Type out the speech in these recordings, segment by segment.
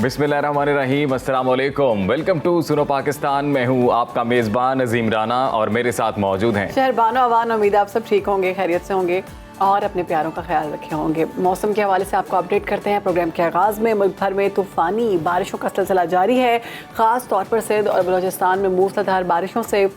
बिस्मिल्लाहिर्रहमानिर्रहीम, अस्सलाम वालेकुम। वेलकम टू सुनो पाकिस्तान। मैं हूँ आपका मेज़बान अजीम राना और मेरे साथ मौजूद हैं शहरबानो अवान। उम्मीद है आप सब ठीक होंगे, खैरियत से होंगे और अपने प्यारों का ख्याल रखे होंगे। मौसम के हवाले से आपको अपडेट करते हैं। प्रोग्राम के आगाज़ में मुल्क भर में तूफ़ानी बारिशों का सिलसिला जारी है। ख़ास तौर पर सिंध और बलोचिस्तान में मूसलाधार बारिशों से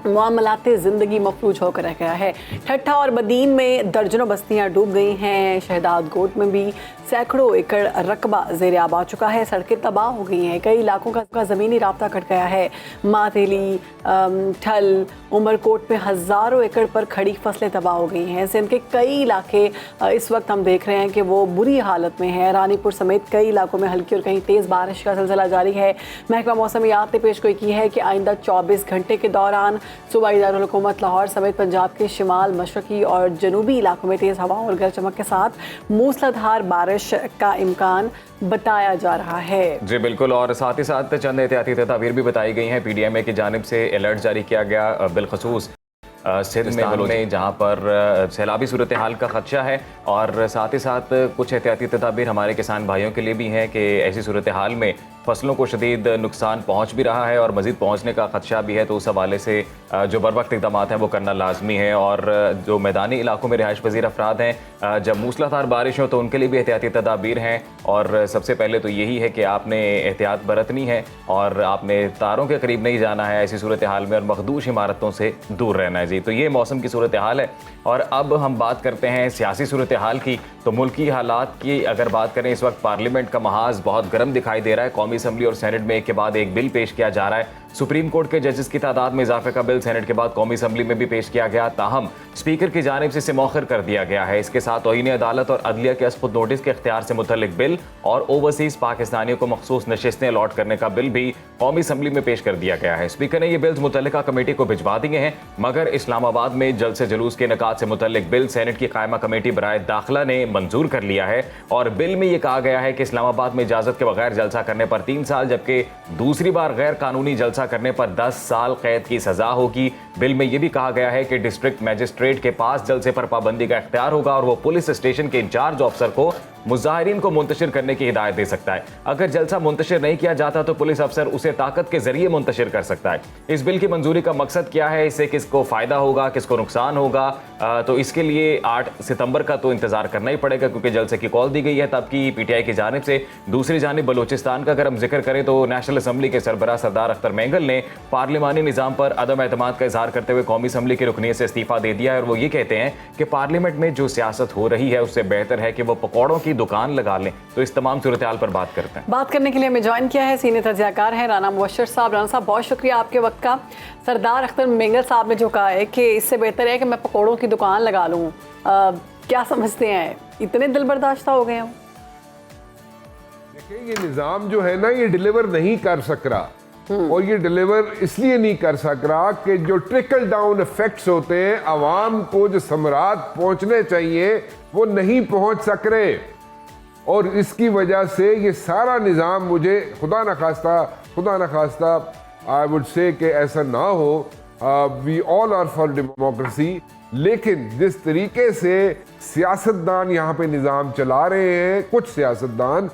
मामलाते ज़िंदगी मफलूज होकर रह गया है। ठट्ठा और बदीन में दर्जनों बस्तियां डूब गई हैं। शहदाद गोट में भी सैकड़ों एकड़ रकबा ज़ेर आब आ चुका है। सड़कें तबाह हो गई हैं। कई इलाकों का ज़मीनी राब्ता कट गया है। मातेली, ठल, उमरकोट में हज़ारों एकड़ पर खड़ी फसलें तबाह हो गई हैं। सिंध के कई इलाके इस वक्त हम देख रहे हैं कि वो बुरी हालत में है। रानीपुर समेत कई इलाकों में हल्की और कहीं तेज़ बारिश का सिलसिला जारी है। महकमा मौसमियात ने पेशगोई की है कि आइंदा 24 घंटे के दौरान सूबाई दारुल हुकूमत लाहौर समेत पंजाब के शिमाल, मशरकी और जनूबी इलाकों में तेज़ हवाओं और गरज चमक के साथ मूसलाधार बारिश का इम्कान बताया जा रहा है। जी बिल्कुल, और साथ ही साथ चंद एहतियाती तदाबीर भी बताई गई हैं। PDMA की जानिब से अलर्ट जारी किया गया बिलखसूस सिंध में जहाँ पर सैलाबी सूरत हाल का खदशा है, और साथ ही साथ कुछ एहतियाती तदाबीर हमारे किसान भाइयों के लिए भी हैं कि ऐसी सूरत हाल में फसलों को शदीद नुकसान पहुँच भी रहा है और मज़ीद पहुँचने का खदशा भी है। तो उस हवाले से जो बर वक्त इक़दाम हैं वो करना लाजमी है। और जो मैदानी इलाकों में रिहाइश पजीर अफराद हैं, जब मूसलाधार बारिश हो तो उनके लिए भी एहतियाती तदाबीर हैं। और सबसे पहले तो यही है कि आपने एहतियात बरतनी है और आपने तारों के करीब नहीं जाना है ऐसी सूरत हाल में, और मखदूश इमारतों से दूर रहना है। जी, तो ये मौसम की सूरत हाल है। और अब हम बात करते हैं सियासी सूरत हाल की। तो मुल्की हालात की अगर बात करें, इस वक्त पार्लियामेंट का महाज बहुत गर्म दिखाई दे रहा है। कौमी असम्बली और सेनेट में एक के बाद एक बिल पेश किया जा रहा है। सुप्रीम कोर्ट के जजेस की तादाद में इजाफे का बिल सेनेट के बाद कौमी असम्बली में भी पेश किया गया, ताहम स्पीकर की जानिब से इसे मौखर कर दिया गया है। इसके साथ तौहीन अदालत और अदलिया के अस्पुत नोटिस के इख्तियार से मुतल्लिक बिल और ओवरसीज पाकिस्तानियों को मखसूस नशिस्तें अलॉट करने का बिल भी कौमी असम्बली में पेश कर दिया गया है। स्पीकर ने ये बिल्स मुतल्लिका कमेटी को भिजवा दिए हैं, मगर इस्लामाबाद में जलसे जुलूस के इनेकाद से मुतल्लिक बिल सेनेट की कायमा कमेटी बराए दाखिला ने मंजूर कर लिया है। और बिल में यह कहा गया है कि इस्लामाबाद में इजाजत के बगैर जलसा करने पर 3 साल, जबकि दूसरी बार गैर कानूनी जलसा करने पर 10 साल कैद की सजा होगी। बिल में यह भी कहा गया है कि डिस्ट्रिक्ट मजिस्ट्रेट के पास जलसे पर पाबंदी का इख्तियार होगा और वो पुलिस स्टेशन के इंचार्ज ऑफिसर को मुजाहिरीन को मुंतशिर करने की हिदायत दे सकता है। अगर जलसा मुंतशिर नहीं किया जाता तो पुलिस अफसर उसे ताकत के जरिए मुंतशिर कर सकता है। इस बिल की मंजूरी का मकसद क्या है, इससे किसको फायदा होगा, किसको नुकसान होगा, तो इसके लिए 8 सितंबर का तो इंतजार करना ही पड़ेगा, क्योंकि जलसे की कॉल दी गई है तब की PTI की जानिब से। दूसरी जानिब बलोचिस्तान का अगर हम जिक्र करें तो नेशनल असम्बली के सरबराह सरदार अख्तर मेंगल ने पार्लिमानी निज़ाम पर अदम एतमाद का इजहार करते हुए कौमी असम्बली की रुकनीत से इस्तीफा दे दिया है। और वो ये कहते हैं कि पार्लियामेंट में जो सियासत हो रही है उससे बेहतर है कि वो पकौड़ों की दुकान लगा लें। तो इस तमाम सूरत हाल पर बात करते हैं। बात करने के लिए हमें ज्वाइन किया है सीनियर तज्ज़ियाकार हैं राना मुबश्शिर साहब। राना साहब, बहुत शुक्रिया आपके वक्त का। सरदार अख्तर मेंगल साहब ने जो कहा है कि इससे बेहतर है कि मैं पकौड़ों की दुकान लगा लूँ, क्या समझते हैं, इतने दिल बर्दाश्त हो गए हैं? देखिए, ये निज़ाम जो है ना, ये डिलीवर नहीं कर सक रहा। और ये डिलीवर इसलिए नहीं कर सक रहा कि जो ट्रिकल डाउन इफेक्ट्स होते हैं, आवाम को जो समरात पहुंचने चाहिए वो नहीं पहुंच सक रहे। और इसकी वजह से ये सारा निज़ाम, मुझे खुदा न खास्ता आई वुड से कि ऐसा ना हो, we all are for democracy, लेकिन जिस तरीके से सियासतदान यहाँ पे निज़ाम चला रहे हैं, कुछ सियासतदान,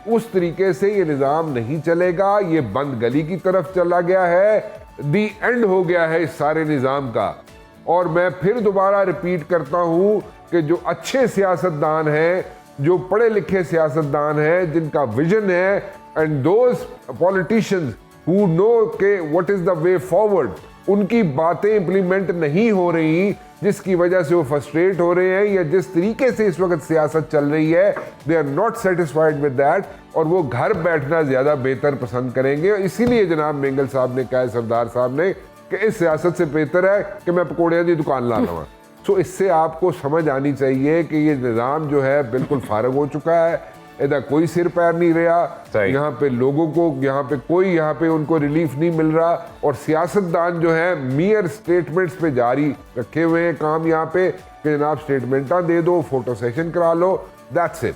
उस तरीके से ये निज़ाम नहीं चलेगा। ये बंद गली की तरफ चला गया है, दी एंड हो गया है इस सारे निज़ाम का। और मैं फिर दोबारा रिपीट करता हूँ कि जो अच्छे सियासतदान हैं, जो पढ़े लिखे सियासतदान हैं, जिनका विजन है, and those politicians who know के what is the way forward, उनकी बातें इंप्लीमेंट नहीं हो रही, जिसकी वजह से वो फ्रस्ट्रेट हो रहे हैं। या जिस तरीके से इस वक्त सियासत चल रही है, they are not satisfied with that, और वो घर बैठना ज़्यादा बेहतर पसंद करेंगे। इसीलिए जनाब मेंगल साहब ने कहा, सरदार साहब ने, कि इस सियासत से बेहतर है कि मैं पकौड़े की दुकान ला रहा हूँ। सो इससे आपको समझ आनी चाहिए कि ये निज़ाम जो है बिल्कुल फारग हो चुका है, इधर कोई सिर पैर नहीं रहा, यहाँ पे लोगों को यहाँ पे उनको रिलीफ नहीं मिल रहा। और सियासतदान जो है मियर स्टेटमेंट्स पे जारी रखे हुए हैं काम, यहाँ पे कि जनाब स्टेटमेंटा दे दो, फोटो सेशन करा लो, दैट्स इट।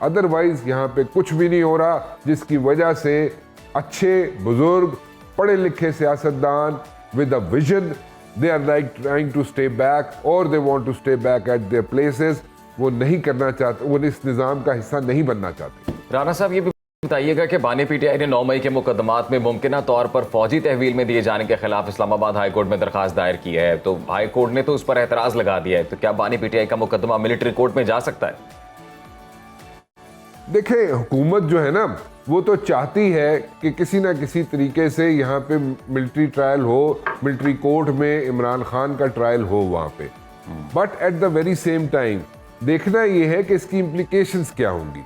अदरवाइज यहाँ पे कुछ भी नहीं हो रहा, जिसकी वजह से अच्छे बुजुर्ग पढ़े लिखे सियासतदान with a vision, they are like trying to stay back or they want to stay back at their places, वो नहीं करना चाहते, वो इस निज़ाम का हिस्सा नहीं बनना चाहते। राना साहब, ये भी बताइएगा कि बानी पीटीआई ने 9 मई के मुकदमात में मुमकिना तौर पर फौजी तहवील में दिए जाने के खिलाफ इस्लामाबाद हाई कोर्ट में दरखास्त दायर की है, तो हाई कोर्ट ने तो उस पर एतराज लगा दिया है, तो क्या बानी पीटीआई का मुकदमा मिलिट्री कोर्ट में जा सकता है? देखें, हुकूमत जो है ना वो तो चाहती है कि किसी ना किसी तरीके से यहाँ पे मिलिट्री ट्रायल हो, मिलिट्री कोर्ट में इमरान खान का ट्रायल हो वहाँ पे, but at the very same time देखना ये है कि इसकी इम्प्लीकेशंस क्या होंगी।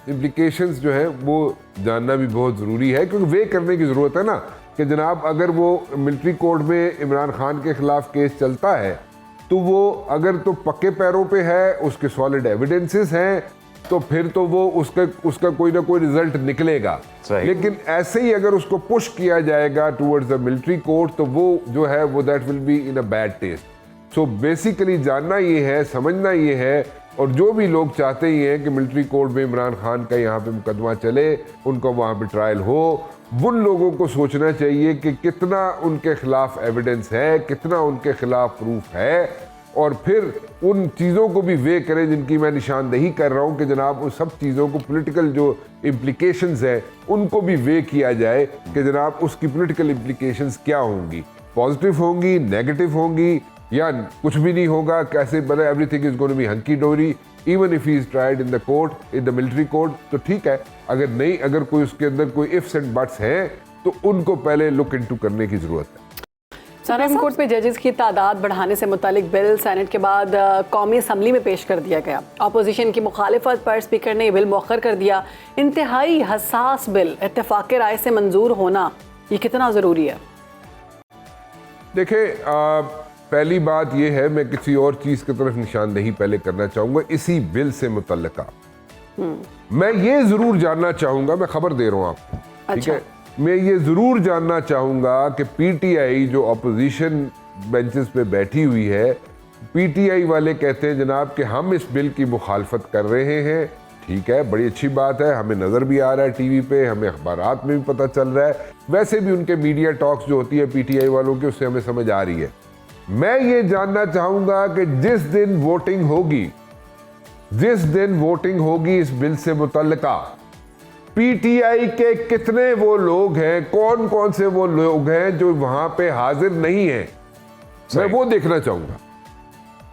इम्प्लीकेशंस जो है वो जानना भी बहुत ज़रूरी है, क्योंकि वे करने की ज़रूरत है ना कि जनाब अगर वो मिलिट्री कोर्ट में इमरान खान के ख़िलाफ़ केस चलता है तो वो अगर तो पक्के पैरों पे है, उसके सॉलिड एविडेंसेस हैं, तो फिर तो वो उसका कोई ना कोई रिजल्ट निकलेगा। लेकिन ऐसे ही अगर उसको पुश किया जाएगा टुवर्ड्स द मिलिट्री कोर्ट तो वो जो है वो that will be in a bad taste. So basically जानना ये है, समझना ये है, और जो भी लोग चाहते ही हैं कि मिलिट्री कोर्ट में इमरान खान का यहाँ पे मुकदमा चले, उनको वहाँ पे ट्रायल हो, उन लोगों को सोचना चाहिए कि कितना उनके खिलाफ एविडेंस है, कितना उनके खिलाफ प्रूफ है, और फिर उन चीज़ों को भी वे करें जिनकी मैं निशानदेही कर रहा हूँ कि जनाब उन सब चीज़ों को पॉलिटिकल जो इम्प्लीकेशंस है उनको भी वे किया जाए कि जनाब उसकी पॉलिटिकल इम्प्लीकेशंस क्या होंगी, पॉजिटिव होंगी, नेगेटिव होंगी, या कुछ भी नहीं होगा, कैसे बने everything is going to be hunky dory even if he is tried in the court, in the military court, तो ठीक है। अगर नहीं, अगर कोई उसके अंदर कोई इफ्स एंड बट्स हैं तो उनको पहले लुक इनटू करने की जरूरत है। सुप्रीम कोर्ट में जजेस की तादाद बढ़ाने से मुतालिक बिल सेनेट के बाद कौमी असम्बली में पेश कर दिया गया। अपोजिशन की मुखालिफत पर स्पीकर ने बिल मौखर कर दिया। इंतहाई हसास बिल इत्तेफाक राय से मंजूर होना ये कितना ज़रूरी है? देखिए, पहली बात यह है, मैं किसी और चीज़ की तरफ निशानदेही पहले करना चाहूँगा इसी बिल से मुतल्लिका। मैं ये ज़रूर जानना चाहूँगा, मैं खबर दे रहा हूँ आपको, ठीक है, मैं ये ज़रूर जानना चाहूँगा कि पीटीआई जो अपोजिशन बेंचेस पे बैठी हुई है, पीटीआई वाले कहते हैं जनाब कि हम इस बिल की मुखालफत कर रहे हैं। ठीक है, बड़ी अच्छी बात है, हमें नज़र भी आ रहा है टीवी पे, हमें अखबारात में भी पता चल रहा है, वैसे भी उनके मीडिया टॉक्स जो होती है पीटीआई वालों की उससे हमें समझ आ रही है। मैं ये जानना चाहूँगा कि जिस दिन वोटिंग होगी इस बिल से मुतल्लिका, पीटीआई के कितने वो लोग हैं, कौन कौन से वो लोग हैं जो वहां पे हाजिर नहीं हैं, मैं वो देखना चाहूंगा।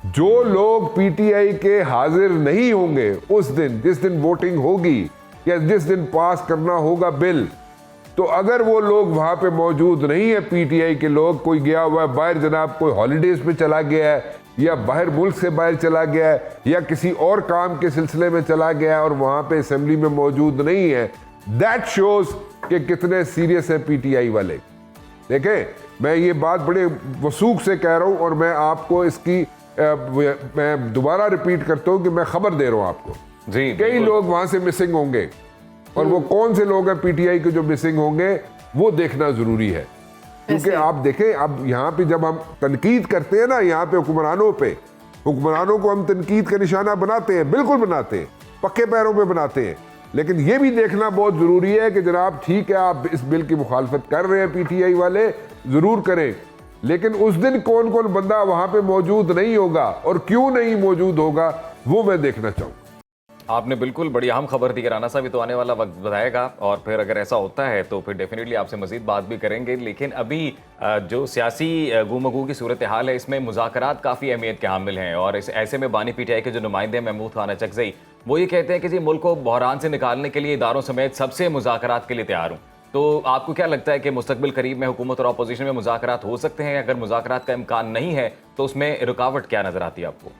जो लोग पीटीआई के हाजिर नहीं होंगे उस दिन, जिस दिन वोटिंग होगी या जिस दिन पास करना होगा बिल, तो अगर वो लोग वहां पे मौजूद नहीं है, पीटीआई के लोग, कोई गया हुआ है बाहर, जनाब कोई हॉलीडेज पे चला गया है या बाहर मुल्क से बाहर चला गया है या किसी और काम के सिलसिले में चला गया है और वहां पे असेंबली में मौजूद नहीं है, दैट शोज कि कितने सीरियस है पीटीआई वाले। देखें, मैं ये बात बड़े वसूख से कह रहा हूं और मैं आपको इसकी मैं दोबारा रिपीट करता हूं कि मैं खबर दे रहा हूं आपको जी, कई लोग वहां से मिसिंग होंगे और वो कौन से लोग हैं पीटीआई के जो मिसिंग होंगे वो देखना जरूरी है। क्योंकि आप देखें, अब यहाँ पे जब हम तनकीद करते हैं ना, यहाँ पे हुक्मरानों को हम तनकीद का निशाना बनाते हैं, बिल्कुल बनाते हैं, पक्के पैरों पे बनाते हैं, लेकिन ये भी देखना बहुत ज़रूरी है कि जनाब ठीक है आप इस बिल की मुखालफत कर रहे हैं, पीटीआई वाले ज़रूर करें, लेकिन उस दिन कौन कौन बंदा वहाँ पे मौजूद नहीं होगा और क्यों नहीं मौजूद होगा वो मैं देखना चाहूँगा। आपने बिल्कुल बड़ी अहम खबर दी कि राना साहब तो आने वाला वक्त बताएगा और फिर अगर ऐसा होता है तो फिर डेफिनेटली आपसे मजीद बात भी करेंगे। लेकिन अभी जो सियासी गुमगू की सूरत हाल है इसमें मुज़ाकरात काफ़ी अहमियत के हामिल हैं और ऐसे में बानी पीटीआई के जो नुमाइंदे महमूद खान अचकज़ई वो ये कहते हैं कि जी मुल्क को बहरान से निकालने के लिए इदारों समेत सबसे मुज़ाकरात के लिए तैयार हूँ। तो आपको क्या लगता है कि मुस्तकबिल करीब में हुकूमत और अपोजिशन में मुज़ाकरात हो सकते हैं? अगर मुज़ाकरात का इम्कान नहीं है तो उसमें रुकावट क्या नज़र आती है आपको?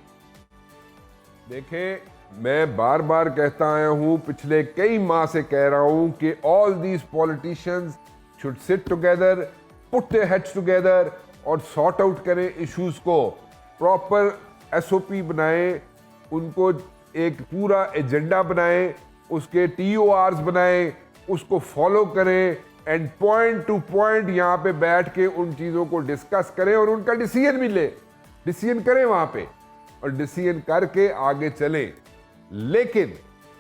देखें, मैं बार बार कहता आया हूं, पिछले कई माह से कह रहा हूं कि all these politicians should sit together, put their heads together और सॉर्ट आउट करें इश्यूज को, प्रॉपर एसओपी बनाएं, उनको एक पूरा एजेंडा बनाएं, उसके टीओआरस बनाएं, उसको फॉलो करें एंड पॉइंट टू पॉइंट यहाँ पे बैठ के उन चीज़ों को डिस्कस करें और उनका डिसीजन भी ले, डिसीजन करें वहाँ पे और डिसीजन करके आगे चलें। लेकिन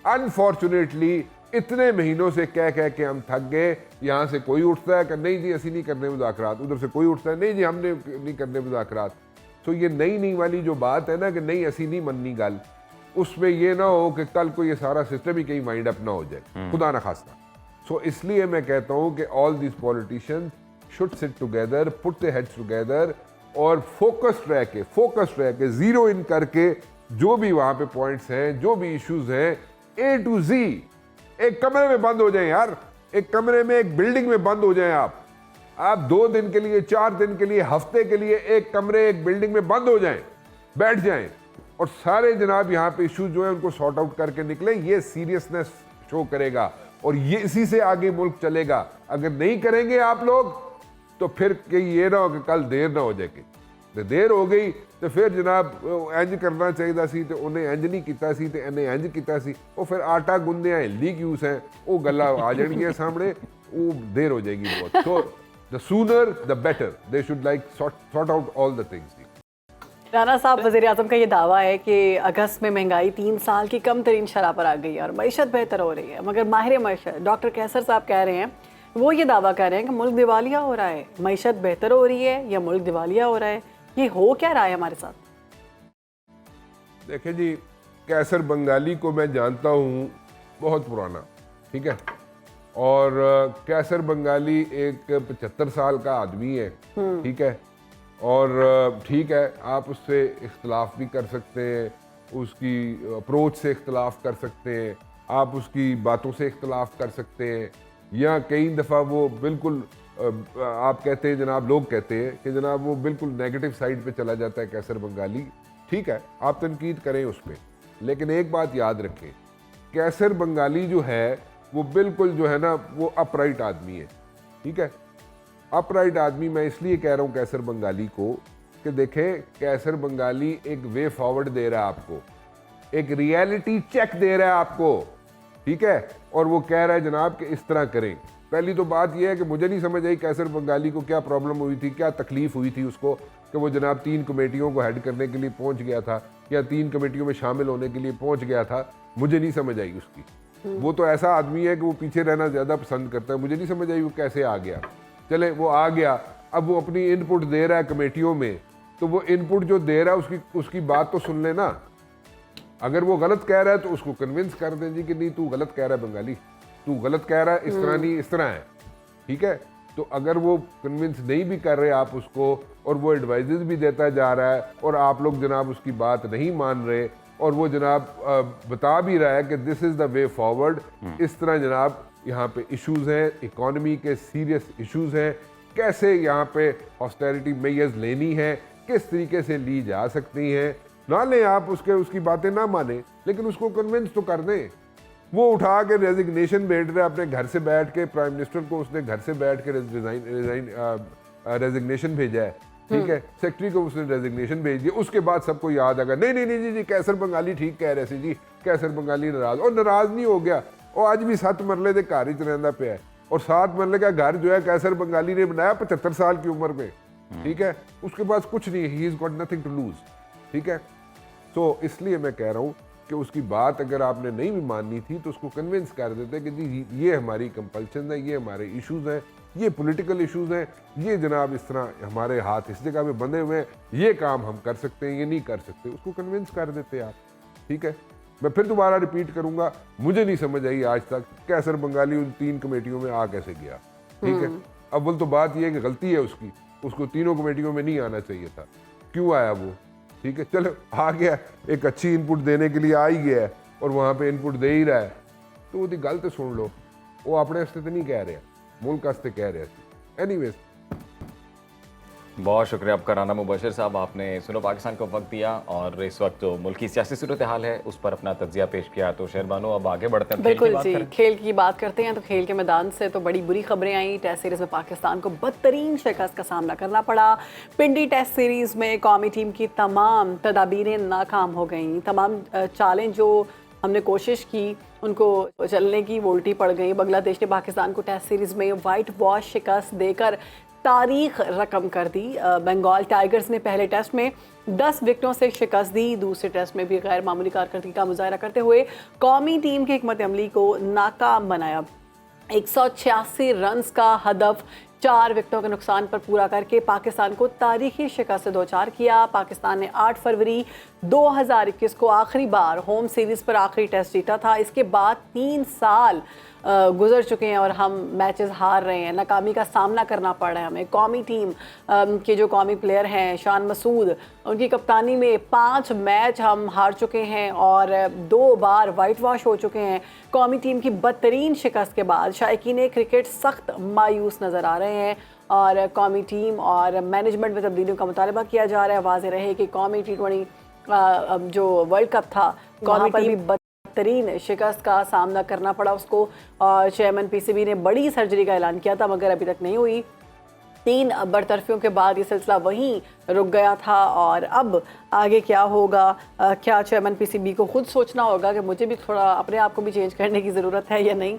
अनफॉर्चुनेटली इतने महीनों से कह के हम थक गए। यहाँ से कोई उठता है कि नहीं जी असी नहीं करने मुज़ाकरात, उधर से कोई उठता है नहीं जी हमने नहीं करने मुज़ाकरात। तो ये नई वाली जो बात है ना कि नहीं असी नहीं मननी गल, उसमें ये ना हो कि कल को ये सारा सिस्टम ही कहीं वाइंड अप ना हो जाए, खुदा ना खास्ता। सो इसलिए मैं कहता हूं कि all this politicians should sit together, put the heads together और फोकस्ड रह के जीरो इन करके जो भी वहां पे पॉइंट्स हैं, जो भी इश्यूज हैं, A to Z एक कमरे में बंद हो जाएं यार, एक कमरे में, एक बिल्डिंग में बंद हो जाएं आप 2 दिन के लिए, 4 दिन के लिए, हफ्ते के लिए एक कमरे, एक बिल्डिंग में बंद हो जाएं, बैठ जाएं और सारे जनाब यहाँ पे इश्यूज जो है उनको सॉर्ट आउट करके निकलें। ये सीरियसनेस शो करेगा और ये इसी से आगे मुल्क चलेगा। अगर नहीं करेंगे आप लोग तो फिर कहीं ये ना हो कि कल देर ना हो जाएगी। तो देर हो गई तो फिर जनाब इंज करना चाहिए सी तो उन्हें इंज नहीं किया सी तो इन्हें इंज किया सी, वो फिर आटा गुंदे हिल्दी क्यूस हैं, वो गल्ला आ जाएंगी सामने, वो देर हो जाएगी बहुत। तो the sooner the better, they should like sort out all the things. Rana साहब, वज़ीर-ए-आज़म का ये दावा है कि अगस्त में महंगाई 3 साल की कम तरीन शरह पर आ गई है और मईशत बेहतर हो रही है, मगर माहिर मईशत डॉक्टर कैसर साहब कह रहे हैं, वो ये दावा कर रहे हैं कि मुल्क दिवालिया हो रहा है। मईशत बेहतर हो रही है या मुल्क दिवालिया हो रहा है, ये हो क्या रहा है हमारे साथ? देखिए जी, कैसर बंगाली को मैं जानता हूँ बहुत पुराना, ठीक है, और कैसर बंगाली एक 75 साल का आदमी है, ठीक है, और ठीक है आप उससे इख्तलाफ भी कर सकते हैं, उसकी अप्रोच से इख्तलाफ कर सकते हैं, आप उसकी बातों से इख्तलाफ कर सकते हैं, या कई दफ़ा वो बिल्कुल आप कहते हैं जनाब, लोग कहते हैं कि जनाब वो बिल्कुल नेगेटिव साइड पे चला जाता है कैसर बंगाली। ठीक है, आप तनकीद करें उस पर, लेकिन एक बात याद रखें, कैसर बंगाली जो है वो बिल्कुल जो है ना वो अपराइट आदमी है, ठीक है। अपराइट आदमी मैं इसलिए कह रहा हूँ कैसर बंगाली को कि देखें, कैसर बंगाली एक वे फॉरवर्ड दे रहा है आपको, एक रियलिटी चेक दे रहा है आपको, ठीक है, और वो कह रहा है जनाब कि इस तरह करें। पहली तो बात यह है कि मुझे नहीं समझ आई कैसर बंगाली को क्या प्रॉब्लम हुई थी, क्या तकलीफ हुई थी उसको कि वो जनाब 3 कमेटियों को हेड करने के लिए पहुंच गया था या 3 कमेटियों में शामिल होने के लिए पहुंच गया था। मुझे नहीं समझ आई उसकी। वो तो ऐसा आदमी है कि वो पीछे रहना ज़्यादा पसंद करता है। मुझे नहीं समझ आई वो कैसे आ गया। चले वो आ गया, अब वो अपनी इनपुट दे रहा है कमेटियों में, तो वो इनपुट जो दे रहा है उसकी बात तो सुन लेना। अगर वो गलत कह रहा है तो उसको कन्विंस कर दें जी कि नहीं तू गलत कह रहा है बंगाली, तू गलत कह रहा है, इस तरह नहीं इस तरह है, ठीक है। तो अगर वो कन्विंस नहीं भी कर रहे आप उसको और वो एडवाइजेस भी देता जा रहा है और आप लोग जनाब उसकी बात नहीं मान रहे और वो जनाब बता भी रहा है कि this is the way forward, इस तरह जनाब यहाँ पे इश्यूज़ हैं, इकॉनमी के सीरियस इश्यूज़ हैं, कैसे यहाँ पे ऑस्टेरिटी मेजर्स लेनी है, किस तरीके से ली जा सकती हैं। ना लें आप उसकी बातें ना माने, लेकिन उसको कन्विंस तो कर दें। वो उठा के रेजिग्नेशन भेज रहा है अपने घर से बैठ के, प्राइम मिनिस्टर को उसने घर से बैठ के रेजिग्नेशन भेजा है, ठीक है, सेक्रेटरी को उसने रेजिग्नेशन भेज दिया। उसके बाद सबको याद आ गया नहीं नहीं नहीं जी कैसर बंगाली ठीक कह रहे थे जी, कैसर बंगाली नाराज, और नाराज नहीं हो गया, और आज भी 7 मरले के घर ही रहता पे है, और 7 मरले का घर जो है कैसर बंगाली ने बनाया 75 साल की उम्र में, ठीक है। उसके पास कुछ नहीं, he is got nothing to lose, ठीक है। तो इसलिए मैं कह रहा हूँ कि उसकी बात अगर आपने नहीं भी माननी थी तो उसको कन्विंस कर देते कि जी ये हमारी कंपल्शन है, ये हमारे इश्यूज़ हैं, ये पॉलिटिकल इश्यूज़ हैं, ये जनाब इस तरह हमारे हाथ इस जगह में बंधे हुए हैं, ये काम हम कर सकते हैं, ये नहीं कर सकते, उसको कन्विंस कर देते आप, ठीक है। मैं फिर दोबारा रिपीट करूँगा, मुझे नहीं समझ आई आज तक कैसर बंगाली उन 3 कमेटियों में आ कैसे गया, ठीक है। अव्वल तो बात यह है कि गलती है उसको तीनों कमेटियों में नहीं आना चाहिए था, क्यों आया वो, ठीक है। चलो आ गया, एक अच्छी इनपुट देने के लिए आ ही गया है और वहाँ पे इनपुट दे ही रहा है, तो वो गल तो सुन लो, वो अपने वास्ते तो नहीं कह रहे, मुल्क वास्ते कह रहे थे। एनीवेज, बहुत शुक्रिया आपका राना मुबशर साहब, आपने सुनो पाकिस्तान को वक्त दिया और इस वक्त जो मुल्क की सियासी सूरत हाल है उस पर अपना तज्जिया पेश किया। तो शहरबानो अब आगे बढ़ते हैं, बिल्कुल जी, खेल की बात करते हैं। तो खेल के मैदान से तो बड़ी बुरी खबरें आई। टेस्ट सीरीज़ में पाकिस्तान को बदतरीन शिकस्त का सामना करना पड़ा। पिंडी टेस्ट सीरीज़ में कौमी टीम की तमाम तदाबीरें नाकाम हो गईं, तमाम चालें जो हमने कोशिश की उनको चलने की वो उल्टी पड़ गई। बांग्लादेश ने पाकिस्तान को टेस्ट सीरीज़ में वाइट वॉश शिकस्त देकर तारीख रकम कर दी। बंगाल टाइगर्स ने पहले टेस्ट में 10 विकेटों से शिकस्त दी। दूसरे टेस्ट में भी गैर मामूली कारकर्दगी का मुजाहरा करते हुए कौमी टीम की हिकमत अमली को नाकाम बनाया। 186 रन्स का हदफ 4 विकेटों के नुकसान पर पूरा करके पाकिस्तान को तारीखी शिकस्त से दोचार किया। पाकिस्तान ने 8 फरवरी 2021 को आखिरी बार होम सीरीज़ पर आखिरी टेस्ट जीता था। इसके बाद 3 साल गुजर चुके हैं और हम मैचेस हार रहे हैं, नाकामी का सामना करना पड़ रहा है हमें। कौमी टीम के जो कौमी प्लेयर हैं शान मसूद, उनकी कप्तानी में 5 मैच हम हार चुके हैं और 2 बार वाइट वॉश हो चुके हैं। कौमी टीम की बदतरीन शिकस्त के बाद शायकीन क्रिकेट सख्त मायूस नज़र आ रहे हैं और कौमी टीम और मैनेजमेंट में तब्दीलियों का मुतालबा किया जा रहा है। वाज़ेह रहे कि कौमी T20 जो वर्ल्ड कप था, कौमी टीम भी बदतरीन शिकस्त का सामना करना पड़ा उसको और चेयरमैन PCB ने बड़ी सर्जरी का ऐलान किया था मगर अभी तक नहीं हुई। 3 बरतरफियों के बाद ये सिलसिला वहीं रुक गया था और अब आगे क्या होगा, क्या चेयरमैन PCB को खुद सोचना होगा कि मुझे भी थोड़ा अपने आप को भी चेंज करने की ज़रूरत है या नहीं,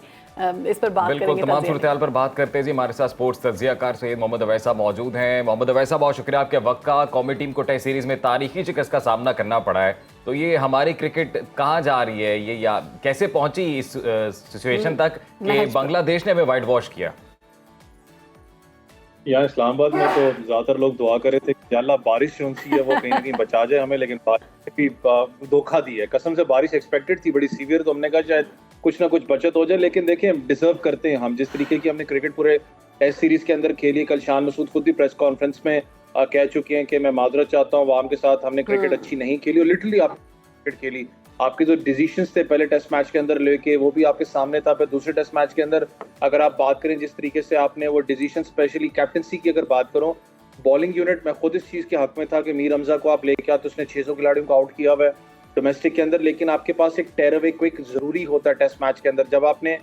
इस पर बात करेंगे। तमाम सूरत पर बात करते हैं जी। हमारे साथ स्पोर्ट्स तज्जियाकार सैयद मोहम्मद अवैस साहब मौजूद हैं। मोहम्मद अवैस साहब, बहुत शुक्रिया आपके वक्त का। कौमी टीम को टेस्ट सीरीज में तारीखी शिकस्त का सामना करना पड़ा है, तो ये हमारी क्रिकेट कहाँ जा रही है, ये या कैसे पहुंची इस सिचुएशन तक कि बांग्लादेश ने हमें वाइट वॉश किया? यहाँ इस्लामाबाद में तो ज्यादातर लोग दुआ कर रहे थे कि अल्लाह बारिश जो सी है वो कहीं ना कहीं बचा जाए हमें, लेकिन बारिश भी धोखा दी है। कसम से बारिश एक्सपेक्टेड थी बड़ी सीवियर, तो हमने कहा शायद कुछ ना कुछ बचत हो जाए, लेकिन देखें डिजर्व करते हैं हम जिस तरीके की हमने क्रिकेट पूरे टेस्ट सीरीज के अंदर खेली। कल शान मसूद खुद भी प्रेस कॉन्फ्रेंस में कह चुके हैं कि मैं माजरत चाहता हूँ अवाम के साथ, हमने क्रिकेट अच्छी नहीं खेली और लिटरली आप क्रिकेट खेली। आपके जो डिसीजंस थे पहले टेस्ट मैच के अंदर लेके वो भी आपके सामने था। फिर दूसरे टेस्ट मैच के अंदर अगर आप बात करें जिस तरीके से आपने वो डिसीजन, स्पेशली कैप्टनसी की अगर बात करूं, बॉलिंग यूनिट में खुद इस चीज़ के हक में था कि मीर हमजा को आप लेके आते, उसने 600 खिलाड़ियों को आउट किया हुआ है डोमेस्टिक के अंदर, लेकिन आपके पास एक टेरअवे क्विक जरूरी होता है टेस्ट मैच के अंदर। जब आपने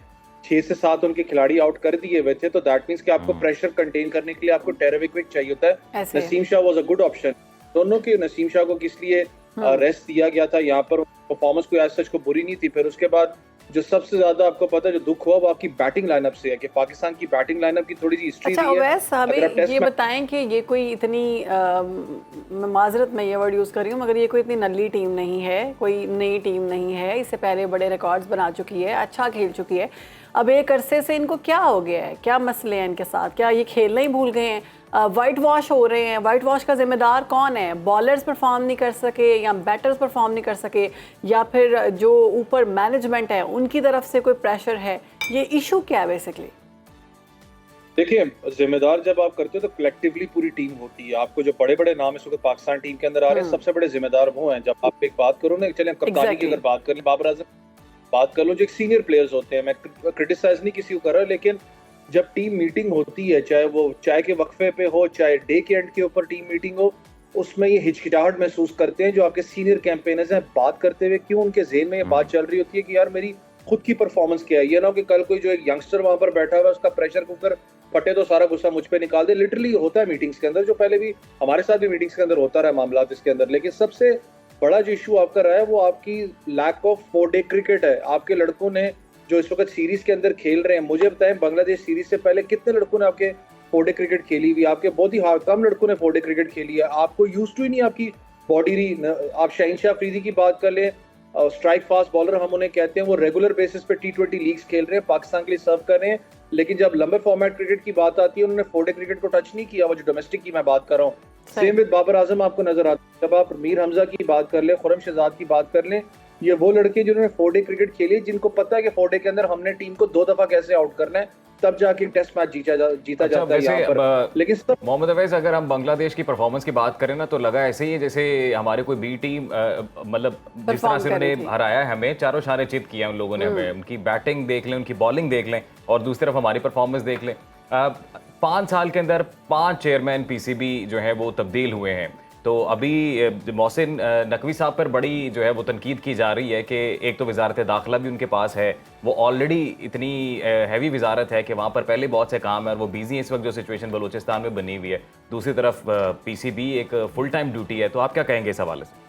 6 से 7 उनके खिलाड़ी आउट कर दिए हुए थे तो दैट मीन्स कि आपको प्रेशर कंटेन करने के लिए आपको टेरअवे क्विक चाहिए होता है। Naseem Shah was a good option. दोनों के नसीम शाह को किस लिए रेस्ट दिया गया था, यहाँ पर परफॉर्मेंस कोई ऐसा को बुरी नहीं थी। फिर उसके बाद जो सबसे ज्यादा आपको पता है जो दुख हुआ वो आपकी बैटिंग लाइनअप से है कि पाकिस्तान की बैटिंग लाइनअप की थोड़ी सी हिस्ट्री अच्छा, अवैस साहब ये बताएं कि ये कोई इतनी माजरत में ये वर्ड यूज़ कर रही हूँ मगर ये कोई इतनी नल्ली टीम नहीं है, कोई नई टीम नहीं है, इससे पहले बड़े रिकॉर्ड्स बना चुकी है, अच्छा खेल चुकी है। अब एक अरसे से इनको क्या हो गया है, क्या मसले हैं इनके साथ, क्या ये खेलना ही भूल गए हैं? वाइट वॉश हो रहे हैं, वाइट वॉश का जिम्मेदार कौन है? बॉलर्स परफॉर्म नहीं कर सके या बैटर्स परफॉर्म नहीं कर सके या फिर जो ऊपर मैनेजमेंट है उनकी तरफ से कोई प्रेशर है? ये इशू क्या है बेसिकली? देखिए, जिम्मेदार जब आप करते हो तो कलेक्टिवली पूरी टीम होती है। आपको जो बड़े बड़े नाम इस वक्त पाकिस्तान टीम के अंदर आ रहे हैं सबसे बड़े जिम्मेदार वो हैं। जब आप एक बात करो ना, चले कप्तानी की अगर बात कर लें, बाबर आजम बात कर लो, जो एक सीनियर प्लेयर्स होते हैं, मैं क्रिटिसाइज नहीं किसी को कर रहा, लेकिन जब टीम मीटिंग होती है, चाहे वो चाय के वक्फे पे हो, चाहे डे के एंड के ऊपर टीम मीटिंग हो, उसमें ये हिचकिचाहट महसूस करते हैं जो आपके सीनियर कैंपेनर्स हैं बात करते हुए। क्यों उनके ज़हन में ये बात चल रही होती है कि यार मेरी खुद की परफॉर्मेंस क्या है, ये ना कि कल कोई जो एक यंगस्टर वहां पर बैठा हुआ है उसका प्रेशर कुकर फटे तो सारा गुस्सा मुझ पे निकाल दे। लिटरली होता है मीटिंग्स के अंदर, जो पहले भी हमारे साथ भी मीटिंग्स के अंदर होता रहा मामला इसके अंदर। लेकिन सबसे बड़ा जो इशू आपका रहा है वो आपकी लैक ऑफ 4 डे क्रिकेट है। आपके लड़कों ने जो इस वक्त सीरीज के अंदर खेल रहे हैं, मुझे बताएं बांग्लादेश सीरीज से पहले कितने लड़कों ने आपके 4 डे क्रिकेट खेली हुई? आपके बहुत ही कम लड़कों ने 4 डे क्रिकेट खेली है। आपको यूज टू ही नहीं आपकी बॉडी रही। आप शाहीन शाह अफरीदी की बात कर लें, स्ट्राइक फास्ट बॉलर हम उन्हें कहते हैं, वो रेगुलर बेसिस पे T20 लीग्स खेल रहे हैं, पाकिस्तान के लिए सर्व कर रहे हैं, लेकिन जब लंबे फॉर्मेट क्रिकेट की बात आती है उन्होंने 4 डे क्रिकेट को टच नहीं किया। वो जो डोमेस्टिक की मैं बात कर रहा हूँ, सेम विद बाबर आजम आपको नजर आता है। जब आप मीर हमजा की बात कर लें, खुरम शहजाद की बात कर लें, ये वो लड़के जिन्होंने 4 डे क्रिकेट खेली, जिनको पता है कि 4 डे के अंदर हमने टीम को 2 दफा कैसे आउट करना है, तब जाके टेस्ट मैच जीता जाता है यहाँ पर। लेकिन मोहम्मद अवैस, अगर हम बांग्लादेश की परफॉर्मेंस की बात करें ना, तो लगा ऐसे ही जैसे हमारे कोई बी टीम, मतलब जिस तरह से उन्होंने हराया है हमें, चारों शारे चित किया उन लोगों ने हमें। उनकी बैटिंग देख लें, उनकी बॉलिंग देख लें और दूसरी तरफ हमारी परफॉर्मेंस देख लें। 5 साल के अंदर 5 चेयरमैन PCB जो है वो तब्दील हुए हैं। तो अभी मोहसिन नकवी साहब पर बड़ी जो है वो तनकीद की जा रही है कि एक तो वजारत दाखिला भी उनके पास है, वो ऑलरेडी इतनी हैवी वजारत है कि वहाँ पर पहले बहुत से काम है और वो बिजी है इस वक्त जो सिचुएशन बलूचिस्तान में बनी हुई है। दूसरी तरफ PCB एक फुल टाइम ड्यूटी है, तो आप क्या कहेंगे इस हवाले से?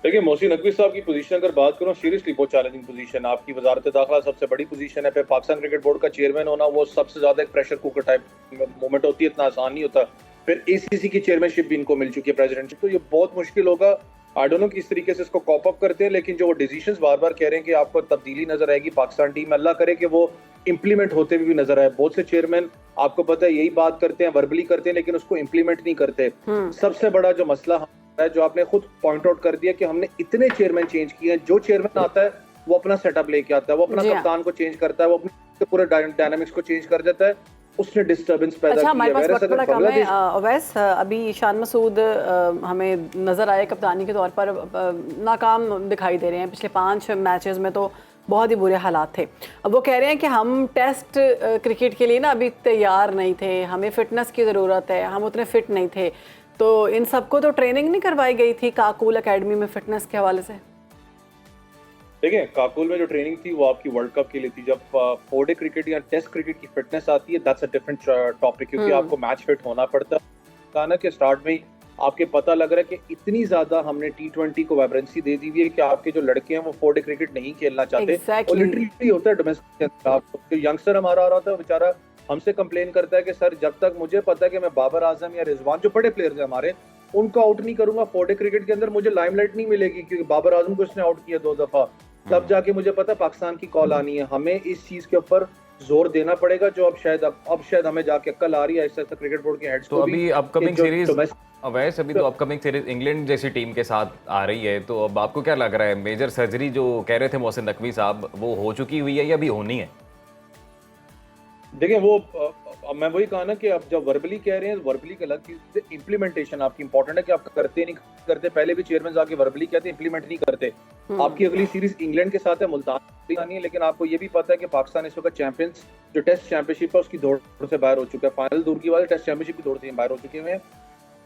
देखिए, मोहसिन नकवी साहब की पोजीशन अगर बात करूँ, सीरियसली बहुत चैलेंजिंग पोजीशन है। आपकी वजारत दाखिला सबसे बड़ी पोजीशन है, फिर पाकिस्तान क्रिकेट बोर्ड का चेयरमैन होना वो सबसे ज्यादा एक प्रेशर कुकर टाइप मोमेंट होती है, इतना आसान नहीं होता। फिर ACC की चेयरमैनशिप भी इनको मिल चुकी है, प्रेसिडेंटशिप, तो ये बहुत मुश्किल होगा। आई डोंट नो किस तरीके से इसको कॉप अप करते हैं, लेकिन जो वो डिसीजंस बार बार कह रहे हैं कि आपको तब्दीली नजर आएगी पाकिस्तान टीम में, अल्लाह करे कि वो इंप्लीमेंट होते हुए भी नजर आए। बहुत से चेयरमैन आपको पता है यही बात करते हैं, वर्बली करते हैं, लेकिन उसको इंप्लीमेंट नहीं करते। सबसे बड़ा जो मसला है, जो आपने खुद पॉइंट आउट कर दिया कि हमने इतने चेयरमैन चेंज किए हैं, जो चेयरमैन आता है वो अपना सेटअप लेके आता है, वो अपना जी हाँ। कप्तान को चेंज करता है, वो अपने पूरे डायनामिक्स को चेंज कर देता है, उसने डिस्टर्बेंस पैदा अच्छा, की हमारे है। पास वैसे वक्त अगर बड़ा कम है। बांग्लादेश अवैस, अभी शान मसूद हमें नज़र आए कप्तानी के तौर पर नाकाम दिखाई दे रहे हैं। पिछले 5 मैचेस में तो बहुत ही बुरे हालात थे। अब वो कह रहे हैं कि हम टेस्ट क्रिकेट के लिए ना अभी तैयार नहीं थे, हमें फ़िटनेस की ज़रूरत है, हम उतने फिट नहीं थे। तो इन सबको तो ट्रेनिंग नहीं करवाई गई थी काकूल एकेडमी में फ़िटनेस के हवाले से? देखिए, काकुल में जो ट्रेनिंग थी वो आपकी वर्ल्ड कप के लिए थी। जब 4 डे क्रिकेट या टेस्ट क्रिकेट की फिटनेस आती है, दैट्स अ डिफरेंट टॉपिक, क्योंकि आपको मैच फिट होना पड़ता है। कहा ना कि स्टार्ट में ही आपके पता लग रहा है कि इतनी ज्यादा हमने T20 को वाइब्रेंसी दे दी हुई है कि आपके जो लड़के हैं वो 4 डे क्रिकेट नहीं खेलना चाहते। और लिटरली होता है डोमेस्टिक के अंदर। आपको यंगस्टर हमारा आ रहा था, बेचारा हमसे कंप्लेन करता है कि सर जब तक मुझे पता है कि मैं बाबर आजम या रिजवान, जो बड़े प्लेयर्स हैं हमारे, उनको आउट नहीं करूंगा 4 डे क्रिकेट के अंदर, मुझे लाइमलाइट नहीं मिलेगी, क्योंकि बाबर आजम को इसने आउट किया 2 दफा, तब जाके मुझे पता पाकिस्तान की कॉल आनी है। हमें इस चीज के ऊपर जोर देना पड़ेगा, जो अब शायद हमें जाके अक्ल आ रही है ऐसे क्रिकेट बोर्ड के हेड्स तो को अभी भी। अपकमिंग सीरीज अवैस, अभी तो अपकमिंग सीरीज इंग्लैंड जैसी टीम के साथ आ रही है, तो अब आपको क्या लग रहा है, मेजर सर्जरी जो कह रहे थे मोहसिन नकवी साहब, वो हो चुकी हुई है या अभी होनी है? देखिए, वो अब मैं वही कहा ना कि अब जब वर्बली कह रहे हैं, वर्बली की अलग चीज, इंप्लीमेंटेशन आपकी इंपॉर्टेंट है कि आप करते नहीं करते। पहले भी चेयरमैन आके वर्बली कहते हैं, इंप्लीमेंट नहीं करते। आपकी अगली सीरीज इंग्लैंड के साथ है, मुल्तान नहीं है, लेकिन आपको ये भी पता है कि पाकिस्तान इस वक्त चैंपियंस जो टेस्ट चैंपियनशिप है उसकी दौड़ से बाहर हो चुका है। फाइनल दूर की वाले टेस्ट चैंपियनशिप की दौड़ से बाहर हो चुके हैं।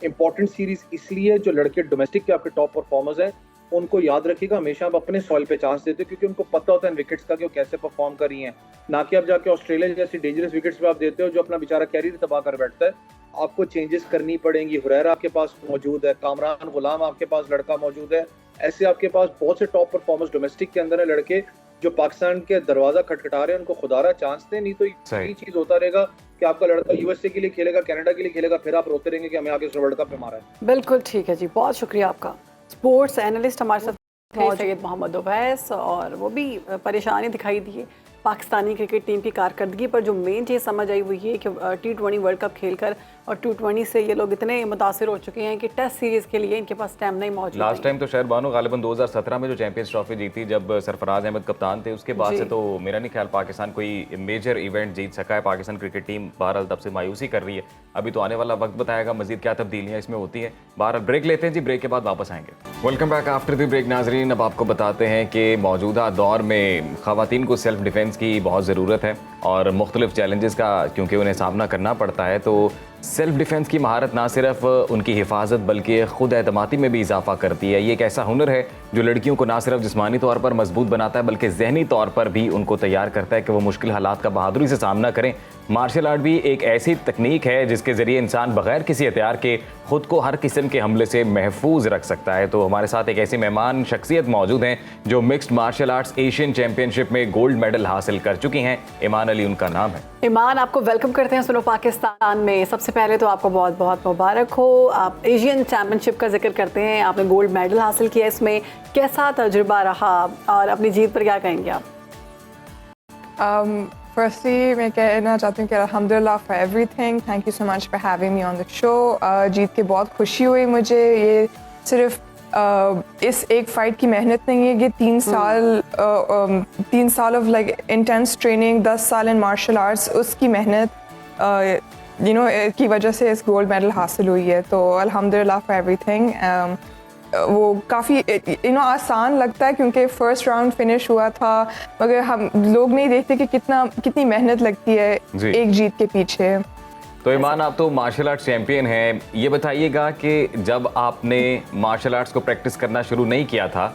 इंपॉर्टेंट सीरीज इसलिए जो लड़के डोमेस्टिक के आपके टॉप परफॉर्मर्स हैं उनको याद रखिएगा, हमेशा आप अपने सॉइल पे चांस देते हो, क्योंकि उनको पता होता है विकेट्स का कि वो कैसे परफॉर्म कर रही हैं। ना कि आप जाके ऑस्ट्रेलिया जैसी डेंजरस विकेट्स पे आप देते हो जो अपना बेचारा कैरियर तबाह कर बैठता है। आपको चेंजेस करनी पड़ेंगी। हुरैरा आपके पास मौजूद है, कामरान गुलाम आपके पास लड़का मौजूद है, ऐसे आपके पास बहुत से टॉप परफॉर्मर्स डोमेस्टिक के अंदर है लड़के जो पाकिस्तान के दरवाजा खटखटा रहे हैं, उनको खुदारा चांस दें। नहीं तो यही चीज होता रहेगा कि आपका लड़का यूएसए के लिए खेलेगा, कनाडा के लिए खेलेगा, फिर आप रोते रहेंगे कि हमें आगे वर्ल्ड कप में मारा है। बिल्कुल ठीक है जी, बहुत शुक्रिया आपका। स्पोर्ट्स एनालिस्ट हमारे साथ सैयद मोहम्मद अवैस, और वो भी परेशानी दिखाई दी है पाकिस्तानी क्रिकेट टीम की कारकर्दगी पर। जो मेन चीज़ समझ आई हुई है कि T20 वर्ल्ड कप खेलकर और T20 से ये लोग इतने मुतासिर हो चुके हैं कि टेस्ट सीरीज़ के लिए इनके पास स्टैमिना नहीं मौजूद। लास्ट टाइम तो शायद बानो गालिबन 2017 में जो चैंपियंस ट्रॉफी जीती जब सरफराज अहमद कप्तान थे, उसके बाद से तो मेरा नहीं ख्याल पाकिस्तान कोई मेजर इवेंट जीत सका है। पाकिस्तान क्रिकेट टीम बहरहाल तब से मायूसी कर रही है। अभी तो आने वाला वक्त बताएगा मजीद क्या तब्दीलियाँ इसमें होती हैं। बहरहाल ब्रेक लेते हैं जी, ब्रेक के बाद वापस आएंगे। Welcome back after the break नाजरीन। अब आपको बताते हैं कि मौजूदा दौर में ख़वातीन को सेल्फ डिफेंस की बहुत ज़रूरत है और मुख्तलिफ चैलेंजेस का क्योंकि उन्हें सामना करना पड़ता है, तो सेल्फ डिफेंस की महारत ना सिर्फ उनकी हिफाजत बल्कि ख़ुद एतमादी में भी इजाफा करती है। ये एक ऐसा हुनर है जो लड़कियों को ना सिर्फ जिस्मानी तौर पर मजबूत बनाता है बल्कि जहनी तौर पर भी उनको तैयार करता है कि वो मुश्किल हालात का बहादुरी से सामना करें। मार्शल आर्ट भी एक ऐसी तकनीक है जिसके ज़रिए इंसान बगैर किसी हथियार के ख़ुद को हर किस्म के हमले से महफूज रख सकता है। तो हमारे साथ एक ऐसी मेहमान शख्सियत मौजूद हैं जो mixed martial arts Asian championship में गोल्ड मेडल हासिल कर चुकी हैं। ईमान अली उनका नाम है। ईमान, आपको वेलकम करते हैं सुनो पाकिस्तान में। सबसे पहले तो आपको बहुत बहुत मुबारक हो। आप एशियन चैंपियनशिप का जिक्र करते हैं, आपने गोल्ड मेडल हासिल किया, इसमें कैसा तजुर्बा रहा और अपनी जीत पर क्या कहेंगे आप? फर्स्टली मैं कहना चाहती हूँ कि अल्हम्दुलिल्लाह for everything, thank you so much for having me on the show. जीत के बहुत खुशी हुई मुझे। ये सिर्फ इस एक फ़ाइट की मेहनत नहीं है, ये 3 साल ऑफ लाइक इंटेंस ट्रेनिंग, 10 साल इन मार्शल आर्ट्स, उसकी मेहनत की वजह से इस गोल्ड मेडल हासिल हुई है। तो अल्हम्दुलिल्लाह फॉर एवरीथिंग। वो काफ़ी आसान लगता है क्योंकि फ़र्स्ट राउंड फिनिश हुआ था, मगर हम लोग नहीं देखते कि कितनी मेहनत लगती है एक जीत के पीछे। तो ईमान, आप तो मार्शल आर्ट्स चैंपियन हैं, ये बताइएगा कि जब आपने मार्शल आर्ट्स को प्रैक्टिस करना शुरू नहीं किया था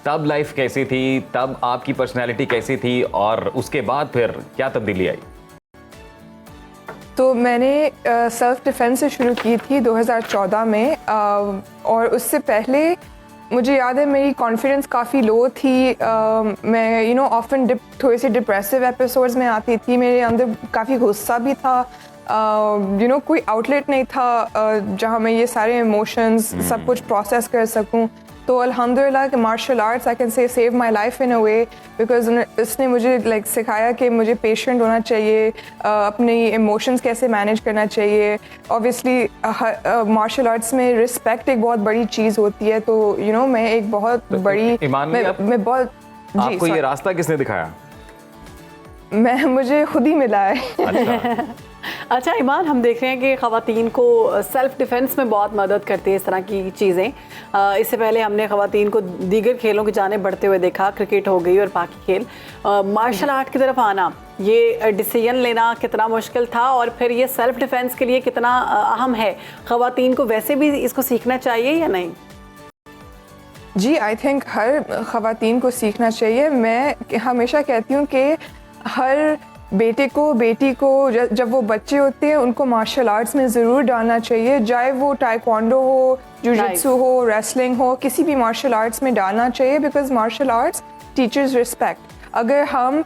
तब लाइफ कैसी थी, तब आपकी पर्सनैलिटी कैसी थी और उसके बाद फिर क्या तब्दीली आई? तो मैंने सेल्फ डिफेंस से शुरू की थी 2014 में, और उससे पहले मुझे याद है मेरी कॉन्फिडेंस काफ़ी लो थी। मैं ऑफन थोड़ी सी डिप्रेसिव एपिसोड्स में आती थी, मेरे अंदर काफ़ी गुस्सा भी था, कोई आउटलेट नहीं था जहाँ मैं ये सारे इमोशंस सब कुछ प्रोसेस कर सकूं। तो अल्हम्दुलिल्लाह कि martial arts I can say save my life in a way, because इसने मुझे लाइक सिखाया कि मुझे पेशेंट होना चाहिए, अपने इमोशंस कैसे मैनेज करना चाहिए। ऑब्वियसली मार्शल आर्ट्स में रिस्पेक्ट एक बहुत बड़ी चीज़ होती है, तो मैं एक बहुत बड़ी मैं बहुत आपको ये रास्ता किसने दिखाया? मुझे खुद ही मिला है। अच्छा। अच्छा ईमान, हम देख रहे हैं कि ख़वातीन को सेल्फ डिफेंस में बहुत मदद करती है इस तरह की चीज़ें। इससे पहले हमने ख़वातीन को दीगर खेलों की जाने बढ़ते हुए देखा, क्रिकेट हो गई और बाकी खेल। मार्शल आर्ट की तरफ आना, ये डिसीजन लेना कितना मुश्किल था और फिर ये सेल्फ डिफेंस के लिए कितना अहम है? ख़वातीन को वैसे भी इसको सीखना चाहिए या नहीं? जी, आई थिंक हर ख़वातीन को सीखना चाहिए। मैं हमेशा कहती हूँ कि हर बेटे को बेटी को जब वो बच्चे होते हैं उनको मार्शल आर्ट्स में ज़रूर डालना चाहिए, चाहे वो टाइक्वांडो हो, जुजित्सु हो, रेसलिंग हो, किसी भी मार्शल आर्ट्स में डालना चाहिए, because martial arts teachers respect. अगर हम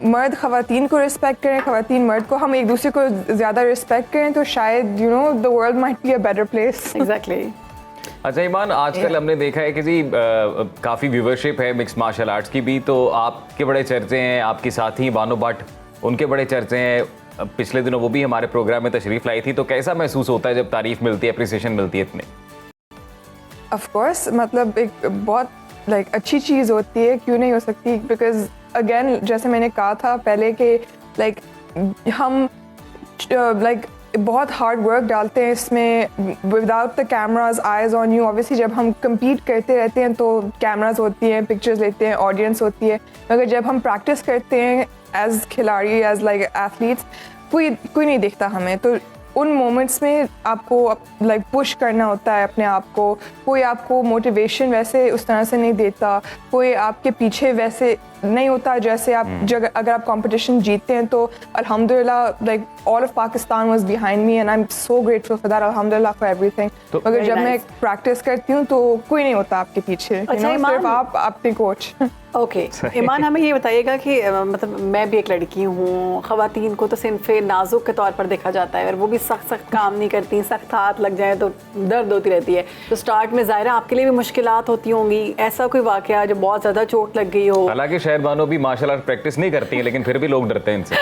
मर्द ख़वातीन को रिस्पेक्ट करें, ख़वातीन मर्द को, हम एक दूसरे को ज़्यादा रिस्पेक्ट करें तो शायद the world might be a better place. Exactly. अच्छा ईमान, आजकल हमने देखा है कि जी काफ़ी व्यूवरशिप है मिक्स मार्शल आर्ट्स की भी, तो आपके बड़े चर्चे हैं, आपकी साथी बानो भट्ट उनके बड़े चर्चे हैं। पिछले दिनों वो भी हमारे प्रोग्राम में तशरीफ़ लाई थी, तो कैसा महसूस होता है जब तारीफ़ मिलती है, अप्रिसिएशन मिलती है इतने? ऑफ कोर्स, मतलब एक बहुत अच्छी चीज़ होती है, क्यों नहीं हो सकती? बिकॉज अगेन जैसे मैंने कहा था पहले कि हम बहुत हार्ड वर्क डालते हैं इसमें, without the cameras eyes on you. Obviously जब हम compete करते रहते हैं तो कैमराज होती हैं, पिक्चर्स लेते हैं, ऑडियंस होती है, मगर जब हम प्रैक्टिस करते हैं एज खिलाड़ी, एज एथलीट्स, कोई नहीं देखता हमें। तो उन मोमेंट्स में आपको पुश करना होता है अपने आप को। कोई आपको मोटिवेशन वैसे उस तरह से नहीं देता, कोई आपके पीछे वैसे नहीं होता जैसे आप अगर आप कंपटीशन जीतते हैं तो अल्हम्दुलिल्लाह all of Pakistan was behind me and I am so grateful for that, अल्हम्दुलिल्लाह फॉर एवरीथिंग। मगर जब मैं प्रैक्टिस करती हूँ तो कोई नहीं होता आपके पीछे, सिर्फ आप अपने कोच। ओके ईमान, हमें ये बताइएगा कि मतलब मैं भी एक लड़की हूँ, ख़वातीन को तो सिन्फ़े नाजुक के तौर पर देखा जाता है और वो भी सख्त काम नहीं करती, सख्त हाथ लग जाए तो दर्द होती रहती है। तो स्टार्ट में ज़ाहिर आपके लिए भी मुश्किलात होती होंगी, ऐसा कोई वाक़या जो बहुत ज़्यादा चोट लग गई हो? हालांकि शायद बानो भी मार्शल आर्ट प्रैक्टिस नहीं करती है, लेकिन फिर भी लोग डरते हैं इनसे।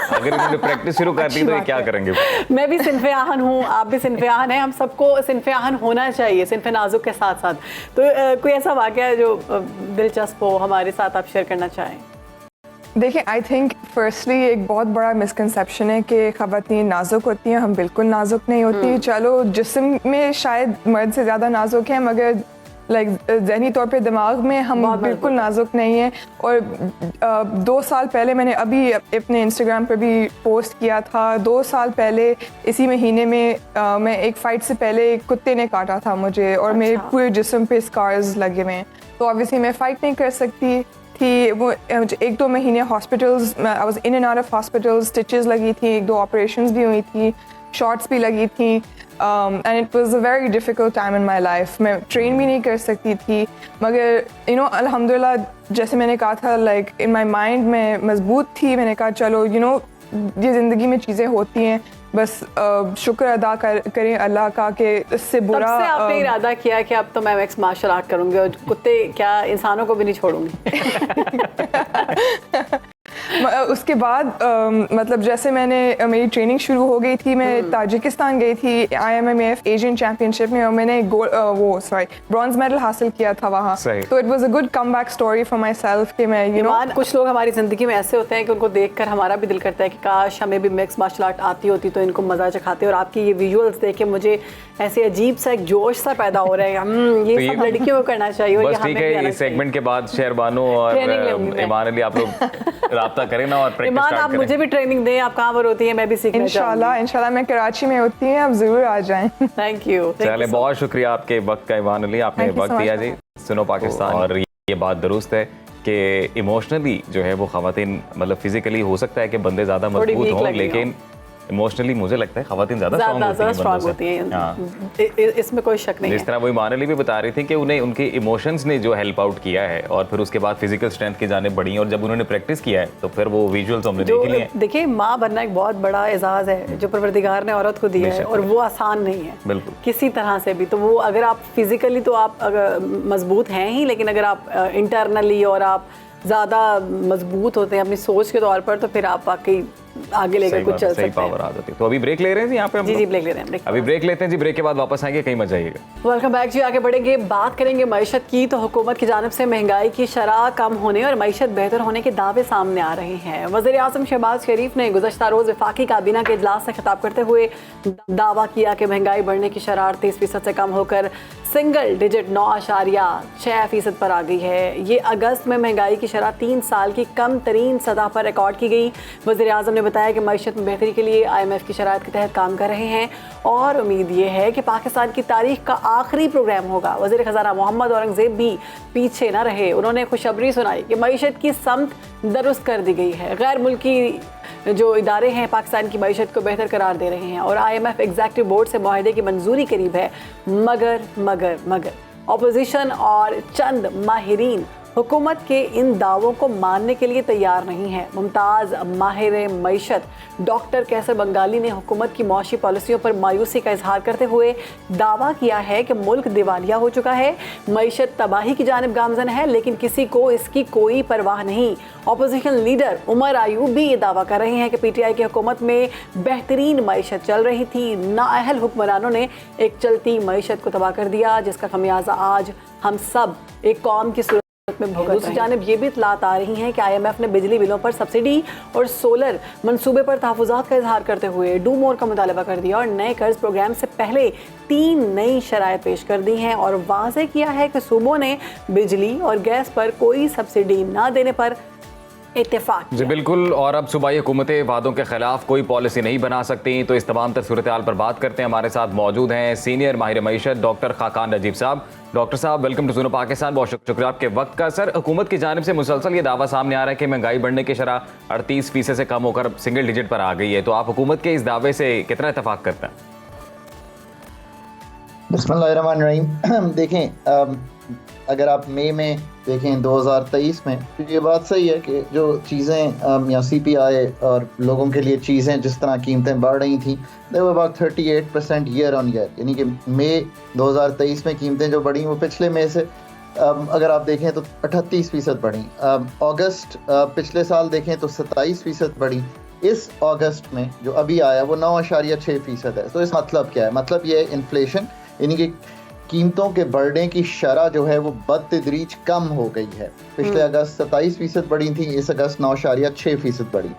अगर इन्होंने प्रैक्टिस शुरू कर दी तो ये क्या करेंगे? मैं भी सिन्फ़े आहन हूँ, आप भी सिन्फ़े आहन हैं, हम सबको सिन्फ़े आहन होना चाहिए, सिन्फ़े नाजुक के साथ साथ। तो कोई ऐसा वाक़या जो दिलचस्प हो हमारे साथ आप शेयर करना चाहें? देखिए, आई थिंक फर्स्टली एक बहुत बड़ा मिसकंसेप्शन है कि ख़वातीन नाजुक होती हैं। हम बिल्कुल नाजुक नहीं होती। चलो जिस्म में शायद मर्द से ज़्यादा नाजुक हैं, मगर ज़हनी तौर पे दिमाग में हम बिल्कुल नाजुक नहीं हैं। और 2 साल पहले मैंने अभी अपने इंस्टाग्राम पे भी पोस्ट किया था, 2 साल पहले इसी महीने में मैं एक फ़ाइट से पहले एक कुत्ते ने काटा था मुझे और मेरे पूरे जिस्म पे स्कार्स लगे हुए हैं। तो ऑब्वियसली मैं फ़ाइट नहीं कर सकती थी। वो 1-2 महीने hospitals, I was in and out of hospitals, stitches लगी थी, 1-2 ऑपरेशंस भी हुई थी, शॉट्स भी लगी थी, and it was a very difficult time in my life. मैं ट्रेन भी नहीं कर सकती थी, मगर अल्हम्दुलिल्लाह जैसे मैंने कहा था, इन माय माइंड मैं मजबूत थी। मैंने कहा चलो ये ज़िंदगी में चीज़ें होती हैं, बस शुक्र अदा करें अल्लाह का कि इससे बुरा। तब से आपने इरादा किया कि अब तो मैं मिक्स मार्शल आर्ट करूँगी और कुत्ते क्या इंसानों को भी नहीं छोड़ूंगी? उसके बाद मतलब जैसे मेरी ट्रेनिंग शुरू हो गई थी, मैं ताजिकिस्तान गई थी IMMAF एशियन चैम्पियनशिप में और मैंने ब्रॉन्ज मेडल हासिल किया था वहाँ। तो it was a good comeback story for my self कि मैं कुछ लोग हमारी ज़िंदगी में ऐसे होते हैं कि उनको देखकर हमारा भी दिल करता है कि काश हमें भी मिक्स मार्शल आर्ट आती होती तो इनको मज़ा चखाते। और आपकी ये विजुअल्स देख के मुझे ऐसे अजीब सा एक जोश सा पैदा हो रहा है, ये सब लड़कियों को करना चाहिए। और बस ठीक है, इस सेगमेंट के बाद शेर बानो और ईमान अली आप लोग राब्ता करें ना और प्रैक्टिस स्टार्ट करें। आप मुझे भी ट्रेनिंग दें, आप कहाँ पर होती है, मैं भी सीखना चाहूँगी। इंशाल्लाह मैं कराची में होती हैं, आप जरूर आ जाएं। Thank you. चले, बहुत शुक्रिया आपके वक्त का ईमान अली, आपने वक्त दिया जी। सुनो पाकिस्तान, और ये बात दुरुस्त है कि इमोशनली जो है वो ख़वातीन, मतलब फिजिकली हो सकता है कि बंदे ज़्यादा मजबूत हों, लेकिन इमोशनली मुझे लगता है ख़वातीन ज़्यादा स्ट्रॉन्ग होती हैं। इसमें कोई शक नहीं है। जिस तरह वो ईमान अली भी बता रही थी कि उन्हें उनके इमोशंस ने जो हेल्प आउट किया है और फिर उसके बाद फिजिकल स्ट्रेंथ की जाने बढ़ी, और जब उन्होंने प्रैक्टिस किया है तो फिर वो विजुअल्स हमने देख लिए। देखिए, माँ बनना एक बहुत बड़ा एजाज़ है जो परवरदिगार ने औरत को दिया है, और वो आसान नहीं है बिल्कुल किसी तरह से भी। तो वो अगर आप फिजिकली तो आप मजबूत हैं ही, लेकिन अगर आप इंटरनली और आप ज़्यादा मजबूत होते हैं अपनी सोच के तौर पर, तो फिर आप वाकई आगे लेकर कुछ चल सही सकते पावर हैं। आ जाती है। तो अभी ब्रेक ले रहे हैं जी यहाँ पे हम जी लोग? जी ब्रेक ले रहे हैं, अभी ब्रेक लेते हैं जी, ब्रेक के बाद वापस आएंगे, कहीं मत जाइएगा। वेलकम बैक जी। आगे बढ़ेंगे, बात करेंगे मईशत की। तो हुकूमत की जानिब से महंगाई की शरह कम होने और मईशत बेहतर होने के दावे सामने आ रहे हैं। वज़ीर आज़म शहबाज शरीफ ने गुज़श्ता रोज़ वफाकी काबीना के इजलास से खिताब करते हुए दावा किया कि महंगाई बढ़ने की शरह 38% से कम होकर सिंगल डिजिट 9.6% पर आ गई है। ये अगस्त में महंगाई की शरह 3 साल की कम तरीन सतह पर रिकॉर्ड की गई। वज़ीर आज़म ने बताया कि मईशत में बेहतरी के लिए IMF की शराइत के तहत काम कर रहे हैं और उम्मीद ये है कि पाकिस्तान की तारीख का आखिरी प्रोग्राम होगा। वज़ीर ख़ज़ाना मोहम्मद औरंगज़ेब भी पीछे न रहे। उन्होंने खुशखबरी सुनाई कि मईशत की समत दुरुस्त कर दी गई है। गैर मुल्की जो इदारे हैं पाकिस्तान की मईशत को बेहतर करार दे रहे हैं और IMF एग्जीक्यूटिव बोर्ड से मुआहदे की मंजूरी करीब है। मगर अपोजिशन और चंद माहिरीन हुकूमत के इन दावों को मानने के लिए तैयार नहीं है। मुमताज़ माहिर मईशत डॉक्टर कैसर बंगाली ने हुकूमत की मौशी पॉलिसियों पर मायूसी का इजहार करते हुए दावा किया है कि मुल्क दिवालिया हो चुका है, मईशत तबाही की जानिब गामजन है, लेकिन किसी को इसकी कोई परवाह नहीं। अपोजिशन लीडर उमर आयूब भी ये दावा कर रहे हैं कि PTI की हुकूमत में बेहतरीन मईशत चल रही थी। नाअहल हुक्मरानों ने एक चलती मईशत को तबाह कर दिया, जिसका खमियाजा आज हम सब एक कौम की में भुगत। दूसरी जानिब ये भी इतलात आ रही हैं कि IMF ने बिजली बिलों पर सब्सिडी और सोलर मंसूबे पर तहफ़्फ़ुज़ात का इजहार करते हुए डू मोर का मुतालबा कर दिया और नए कर्ज प्रोग्राम से पहले 3 नई शराइत पेश कर दी हैं और वाज़ेह किया है कि सूबों ने बिजली और गैस पर कोई सब्सिडी ना देने पर इत्तेफाक जी बिल्कुल। और अब सूबाई हुकूमतें वादों के खिलाफ कोई पॉलिसी नहीं बना सकती, तो इस तमाम तर सूरत हाल पर बात करते हैं। हमारे साथ मौजूद हैं सीनियर माहिर मईशत डॉक्टर खाकान नजीब साहब। डॉक्टर साहब वेलकम टू सुनो पाकिस्तान, बहुत शुक्रिया आपके वक्त का। सर, हुकूमत की जानिब से मुसलसल ये दावा सामने आ रहा है कि महंगाई बढ़ने की शरह 38% से कम होकर सिंगल डिजिट पर आ गई है, तो आप हुकूमत के इस दावे से कितना इत्तेफाक करते हैं? बिस्मिल्लाहिर्रहमानिर्रहीम। देखें, अगर आप मई में देखें 2023 में, तो ये बात सही है कि जो चीज़ें या CPI और लोगों के लिए चीज़ें जिस तरह कीमतें बढ़ रही थी, दे were about 38% year on year. यानी कि मई 2023 में कीमतें जो बढ़ी वो पिछले मई से अगर आप देखें तो 38% बढ़ी। अगस्त पिछले साल देखें तो 27% बढ़ी। इस अगस्त में जो अभी आया वो 9.6% है। तो इस मतलब क्या है? मतलब ये इन्फ्लेशन यानी कि कीमतों के बढ़ने की शरह जो है वो बदतदरीज कम हो गई है। पिछले अगस्त 27% बढ़ी थी, इस अगस्त 9.6% बढ़ी।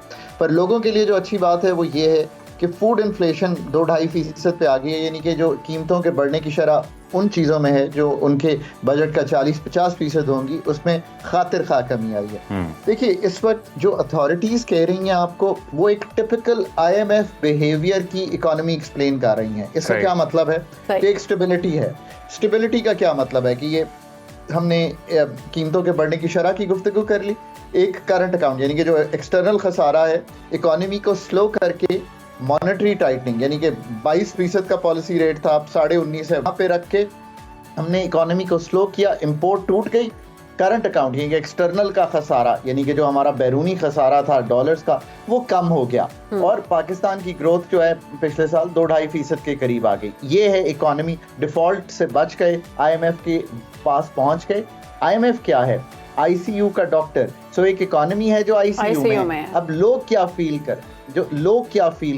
पर लोगों के लिए जो अच्छी बात है वो ये है कि फूड इन्फ्लेशन 2-2.5% पे आ गई है। यानी कि जो कीमतों के बढ़ने की शरह उन चीज़ों में है जो उनके बजट का 40-50% होंगी, उसमें खातिर खा कमी आई है। देखिए, इस वक्त जो अथॉरिटीज़ कह रही हैं आपको, वो एक टिपिकल IMF बिहेवियर की इकोनॉमी एक्सप्लेन कर रही हैं। इसका क्या मतलब है कि एक स्टेबिलिटी है। स्टेबिलिटी का क्या मतलब है कि ये हमने कीमतों के बढ़ने की शरह की गुफ्तगू कर ली, एक करंट अकाउंट यानी कि जो एक्सटर्नल खसारा है, इकोनॉमी को स्लो करके मॉनेटरी टाइटनिंग यानी कि 22% का पॉलिसी रेट था, अब 19.5 है, वहाँ पे रख के हमने इकोनॉमी को स्लो किया, इंपोर्ट टूट गई। करंट अकाउंट यानी कि एक्सटर्नल का खसारा यानी कि जो हमारा बैरूनी खसारा था डॉलर्स का, वो कम हो गया और पाकिस्तान की ग्रोथ जो है पिछले साल 2-2.5% के करीब आ गई। ये है इकोनॉमी, डिफॉल्ट से बच गए, IMF के पास पहुंच गए। IMF क्या है? ICU का डॉक्टर। सो एक इकोनॉमी है जो ICU में है। अब लोग क्या फील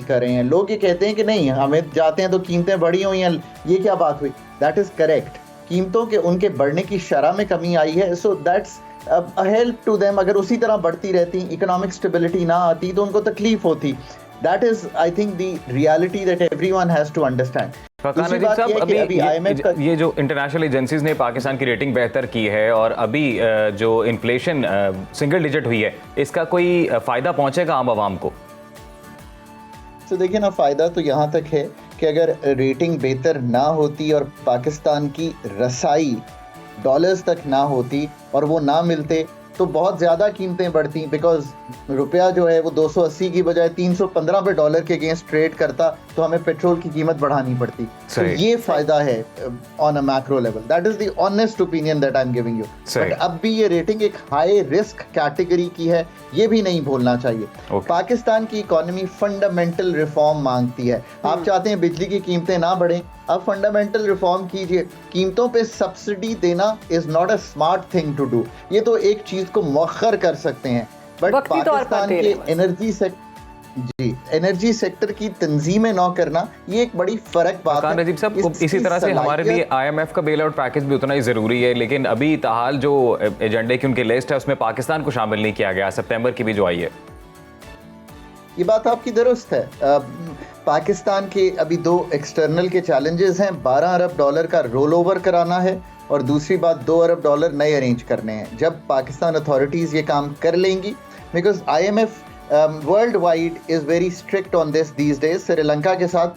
कर रहे हैं? लोग ये कहते हैं कि नहीं, हमें जाते हैं तो कीमतें बढ़ी हुई हैं। ये क्या बात हुई? That is correct. कीमतों के उनके बढ़ने की शरह में कमी आई है। So that's a help to them. अगर उसी तरह बढ़ती रहती, इकोनॉमिक स्टेबिलिटी ना आती तो उनको तकलीफ होती। That is I think the reality that everyone has to understand. ये जो इंटरनेशनल एजेंसीज ने पाकिस्तान की रेटिंग बेहतर की है और अभी जो इन्फ्लेशन सिंगल डिजिट हुई है, इसका कोई फ़ायदा पहुंचेगा आम आवाम को? तो देखिए ना, फ़ायदा तो यहाँ तक है कि अगर रेटिंग बेहतर ना होती और पाकिस्तान की रसाई डॉलर्स तक ना होती और वो ना मिलते तो बहुत ज़्यादा कीमतें बढ़ती, बिकॉज रुपया जो है वो 280 की बजाय 315 पे डॉलर के अगेंस्ट ट्रेड करता, तो हमें पेट्रोल की कीमत बढ़ानी पड़ती। तो ये फ़ायदा है on a macro level. That is the honest opinion that I am giving you. But अब भी ये रेटिंग एक हाई रिस्क कैटेगरी की है, ये भी नहीं भूलना चाहिए। पाकिस्तान की इकोनॉमी फंडामेंटल रिफॉर्म मांगती है। आप चाहते हैं बिजली की कीमतें ना बढ़ें, अब फंडामेंटल रिफॉर्म कीजिए। कीमतों पे सब्सिडी देना is not a smart thing to do. ये तो एक चीज को मौखर कर सकते हैं, बट पाकिस्तान के एनर्जी सेक्टर जी, एनर्जी सेक्टर की तंजीमें न करना, ये एक बड़ी फर्क बात है। नजीब साहब, इसी तरह से हमारे लिए IMF का बेल आउट पैकेज भी उतना ही ज़रूरी है, लेकिन अभी ताहाल जो एजेंडे की उनकी लिस्ट है उसमें पाकिस्तान को शामिल नहीं किया गया, सितंबर की भी जो आई है। ये बात आपकी दुरुस्त है। पाकिस्तान के अभी 2 एक्सटर्नल के चैलेंजेस हैं। $12 अरब का रोल ओवर कराना है और दूसरी बात $2 अरब नए अरेंज करने हैं। जब पाकिस्तान अथॉरिटीज़ ये काम कर लेंगी, because IMF world wide is very strict on this these days. Sri Lanka के साथ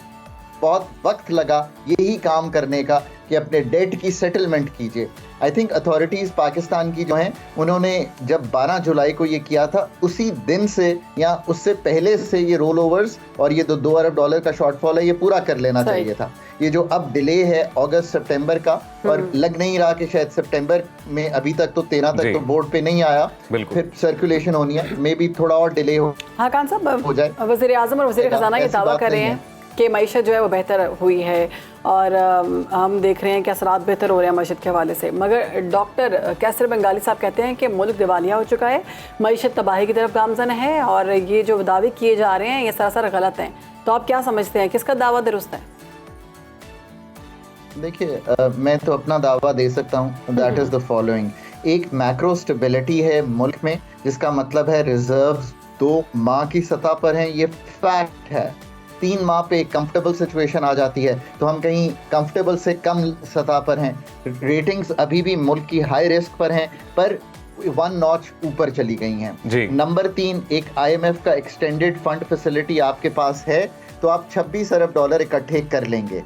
बहुत वक्त लगा यही काम करने का कि अपने डेट की सेटलमेंट कीजिए। आई थिंक अथॉरिटीज़ पाकिस्तान की जो हैं, उन्होंने जब 12 जुलाई को ये किया था, उसी दिन से या उससे पहले से ये रोल ओवर्स और ये $2 अरब का शॉर्टफॉल है, ये पूरा कर लेना चाहिए था। ये जो अब डिले है अगस्त सितंबर का, और लग नहीं रहा कि शायद सितंबर में, अभी तक तो 13 तक तो बोर्ड पे नहीं आया, फिर सर्कुलेशन होनी है, मे बी थोड़ा और डिले हो। हाँ खान साहब, हो जाए। वज़ीर आज़म और वज़ीर ख़ज़ाना ये दावा कर रहे हैं कि मईशत जो है वो बेहतर हुई है, और हम देख रहे हैं कि असरात बेहतर हो रहे हैं मईशत के हवाले से, मगर डॉक्टर कैसर बंगाली साहब कहते हैं कि मुल्क दिवालिया हो चुका है, मईशत तबाही की तरफ गामजन है, और ये जो दावे किए जा रहे हैं ये सरासर गलत हैं। तो आप क्या समझते हैं, किसका दावा दुरुस्त है? देखिए, मैं तो अपना दावा दे सकता हूँ। That is the following. एक मैक्रो स्टेबिलिटी है मुल्क में, जिसका मतलब है रिजर्व्स 2 माह की सतह पर हैं, ये फैक्ट है। 3 माह पे एक कंफर्टेबल सिचुएशन आ जाती है, तो हम कहीं कंफर्टेबल से कम सतह पर हैं। रेटिंग्स अभी भी मुल्क की हाई रिस्क पर हैं, पर 1 नॉच ऊपर चली गई हैं। नंबर 3, एक IMF का एक्सटेंडेड फंड फैसिलिटी आपके पास है, तो आप $26 अरब इकट्ठे कर लेंगे।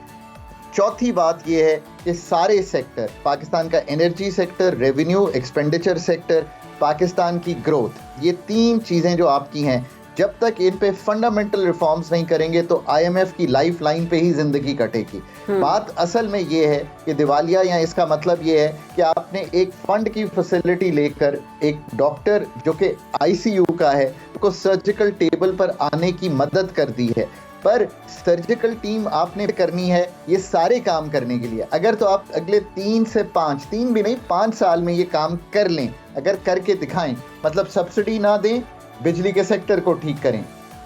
चौथी बात यह है कि सारे सेक्टर, पाकिस्तान का energy sector, revenue, expenditure sector, Pakistan की ग्रोथ, ये 3 चीज़ें जो आपकी हैं, जब तक इन पे फंडामेंटल रिफॉर्म्स नहीं करेंगे तो IMF की लाइफ लाइन पे ही जिंदगी कटेगी। बात असल में ये है कि दिवालिया, या इसका मतलब ये है कि आपने एक फंड की फैसिलिटी लेकर एक डॉक्टर जो कि ICU का है, उसको सर्जिकल टेबल पर आने की मदद कर दी है, पर सर्जिकल टीम आपने करनी है ये सारे काम करने के लिए। अगर तो आप अगले 3 से 5 साल में ये काम कर लें, अगर करके दिखाएं, मतलब सब्सिडी ना दें, बिजली के सेक्टर को ठीक करें,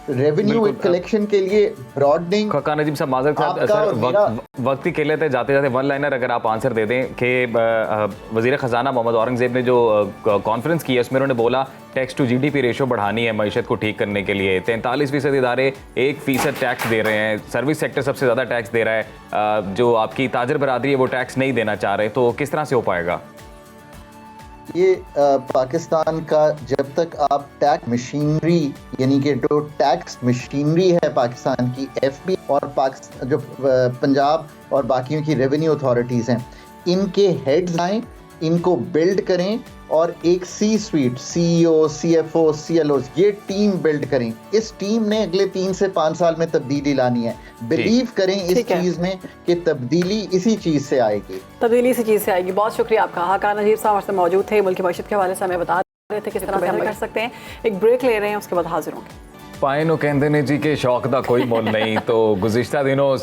रेवेन्यू कलेक्शन के लिए ब्रॉडनिंग। खान नजीब साहब, माज़रत सर, वक्त ही खेले थे, जाते जाते 1 लाइनर अगर आप आंसर दे दें कि वज़ीर ख़ज़ाना मोहम्मद औरंगज़ेब ने जो कॉन्फ्रेंस की है उसमें उन्होंने बोला टैक्स टू GDP रेशो बढ़ानी है मईशत को ठीक करने के लिए। 43% इदारे 1% टैक्स दे रहे हैं, सर्विस सेक्टर सबसे ज़्यादा टैक्स दे रहा है, जो आपकी ताजर बरादरी है वो टैक्स नहीं देना चाह रहे, तो किस तरह से हो पाएगा? ये पाकिस्तान का, जब तक आप टैक्स मशीनरी, यानी कि जो टैक्स मशीनरी है पाकिस्तान की, FB और जो पंजाब और बाकियों की रेवेन्यू अथॉरिटीज़ हैं, इनके हेड्स आएँ, इनको बिल्ड करें और एक C-suite, CEO, CFO, CLOs, ये टीम बिल्ड करें। इस टीम ने अगले 3 से 5 साल में तब्दीली लानी है। बिलीव करें इस चीज़ में कि तब्दीली इसी चीज़ से आएगी। तब्दीली इसी चीज़ से आएगी। बहुत शुक्रिया आपका। हाकान नजीब साहब हमारे साथ मौजूद थे, मुल्क की मईशत के हवाले से हमें बता रहे थे किस तरह से हम कर सकते हैं। एक ब्रेक ले रहे हैं, उसके बाद हाजिर होंगे। पायनो कहते ने जी के शौक का कोई मोल नहीं, तो गुज़िश्ता दिनों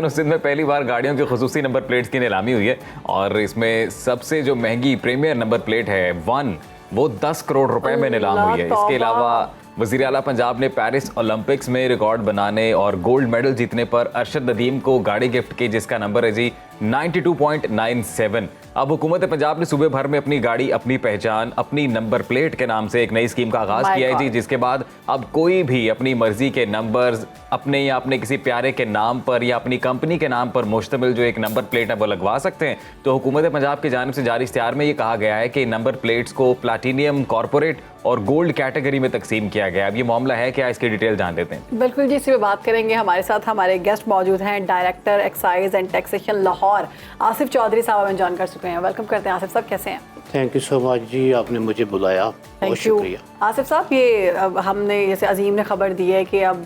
सिंध में पहली बार गाड़ियों की खुसूसी नंबर प्लेट्स की नीलामी हुई है, और इसमें सबसे जो महंगी प्रीमियर नंबर प्लेट है 1, वो 10 करोड़ रुपए में नीलाम हुई है। इसके अलावा वज़ीर आला पंजाब ने पेरिस ओलंपिक्स में रिकॉर्ड बनाने और गोल्ड मेडल जीतने पर अरशद नदीम को गाड़ी गिफ्ट की, जिसका नंबर है जी 92.97। अब हुकूमत पंजाब ने सूबे भर में अपनी गाड़ी, अपनी पहचान, अपनी नंबर प्लेट के नाम से एक नई स्कीम का आगाज किया है जी, जिसके बाद अब कोई भी अपनी मर्जी के नंबर्स अपने या अपने किसी प्यारे के नाम पर या अपनी कंपनी के नाम पर मुश्तमिल जो एक नंबर प्लेट है वो लगवा सकते हैं। तो हुकूमत पंजाब की जानिब से जारी इश्तिहार में ये कहा गया है कि नंबर प्लेट्स को प्लैटिनियम, कॉर्पोरेट और गोल्ड कैटेगरी में तकसीम किया गया। अब ये मामला है क्या, इसकी डिटेल जान देते हैं। बिल्कुल जी, इसी पे बात करेंगे। हमारे साथ हमारे गेस्ट मौजूद हैं, director excise and taxation Lahore Asif Chaudhry Sahab हमें ज्वाइन कर चुके हैं। वेलकम करते हैं आसिफ साहब, कैसे हैं? थैंक यू सो मच जी, आपने मुझे बुलाया, बहुत शुक्रिया। आसिफ साहब, ये हमने जैसे अजीम ने खबर दी है कि अब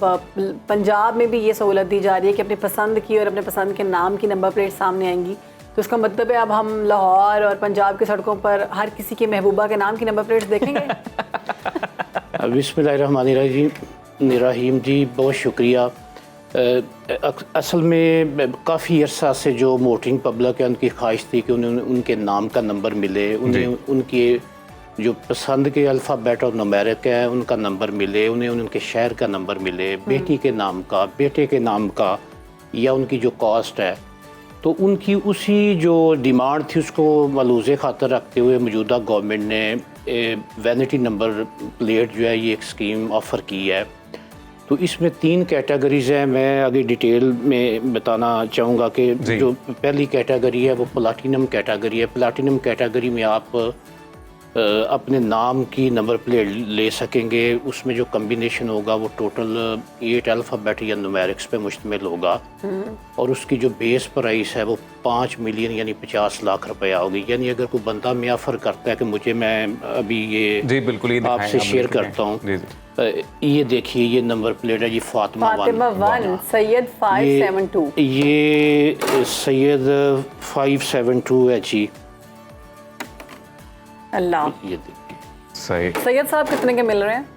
पंजाब में भी ये सहूलत दी जा रही है कि अपनी पसंद की और अपने पसंद के नाम की नंबर प्लेट सामने आएंगी, तो इसका मतलब है अब हम लाहौर और पंजाब की सड़कों पर हर किसी की महबूबा के नाम की नंबर प्लेट्स देखेंगे। बिस्मिल्लाहिर्रहमानिर्रहीम जी, बहुत शुक्रिया। असल में काफ़ी अरसा से जो मोटरिंग पब्लिक है उनकी ख्वाहिश थी कि उन्हें उनके नाम का नंबर मिले, उन्हें उनके जो पसंद के अल्फ़ाबेट और नुमेरिक है उनका नंबर मिले, उन्हें उनके शहर का नंबर मिले, बेटी के नाम का, बेटे के नाम का, या उनकी जो कॉस्ट है, तो उनकी उसी जो डिमांड थी उसको मलूज़े खातर रखते हुए मौजूदा गवर्नमेंट ने वैनिटी नंबर प्लेट जो है ये एक स्कीम ऑफ़र की है। तो इसमें 3 कैटेगरीज़ हैं। मैं आगे डिटेल में बताना चाहूँगा कि जो पहली कैटेगरी है वो प्लाटिनम कैटेगरी है। प्लाटिनम कैटेगरी में आप अपने नाम की नंबर प्लेट ले सकेंगे। उसमें जो कम्बिनेशन होगा वो टोटल 8 अल्फ़ाबेट या न्यूमेरिक्स पे मुश्तमिल होगा और उसकी जो बेस प्राइस है वो 5 मिलियन यानी 50 लाख रुपया होगी। यानी अगर कोई बंदा में ऑफ़र करता है कि मुझे, मैं अभी ये जी बिल्कुल ये आपसे शेयर करता हूँ, ये देखिए ये नंबर प्लेट है जी, फातिमा 1 सैयद 572, ये सैयद 572 है जी। अल्लाह, ये देखिए सही। सैयद साहब कितने के मिल रहे हैं?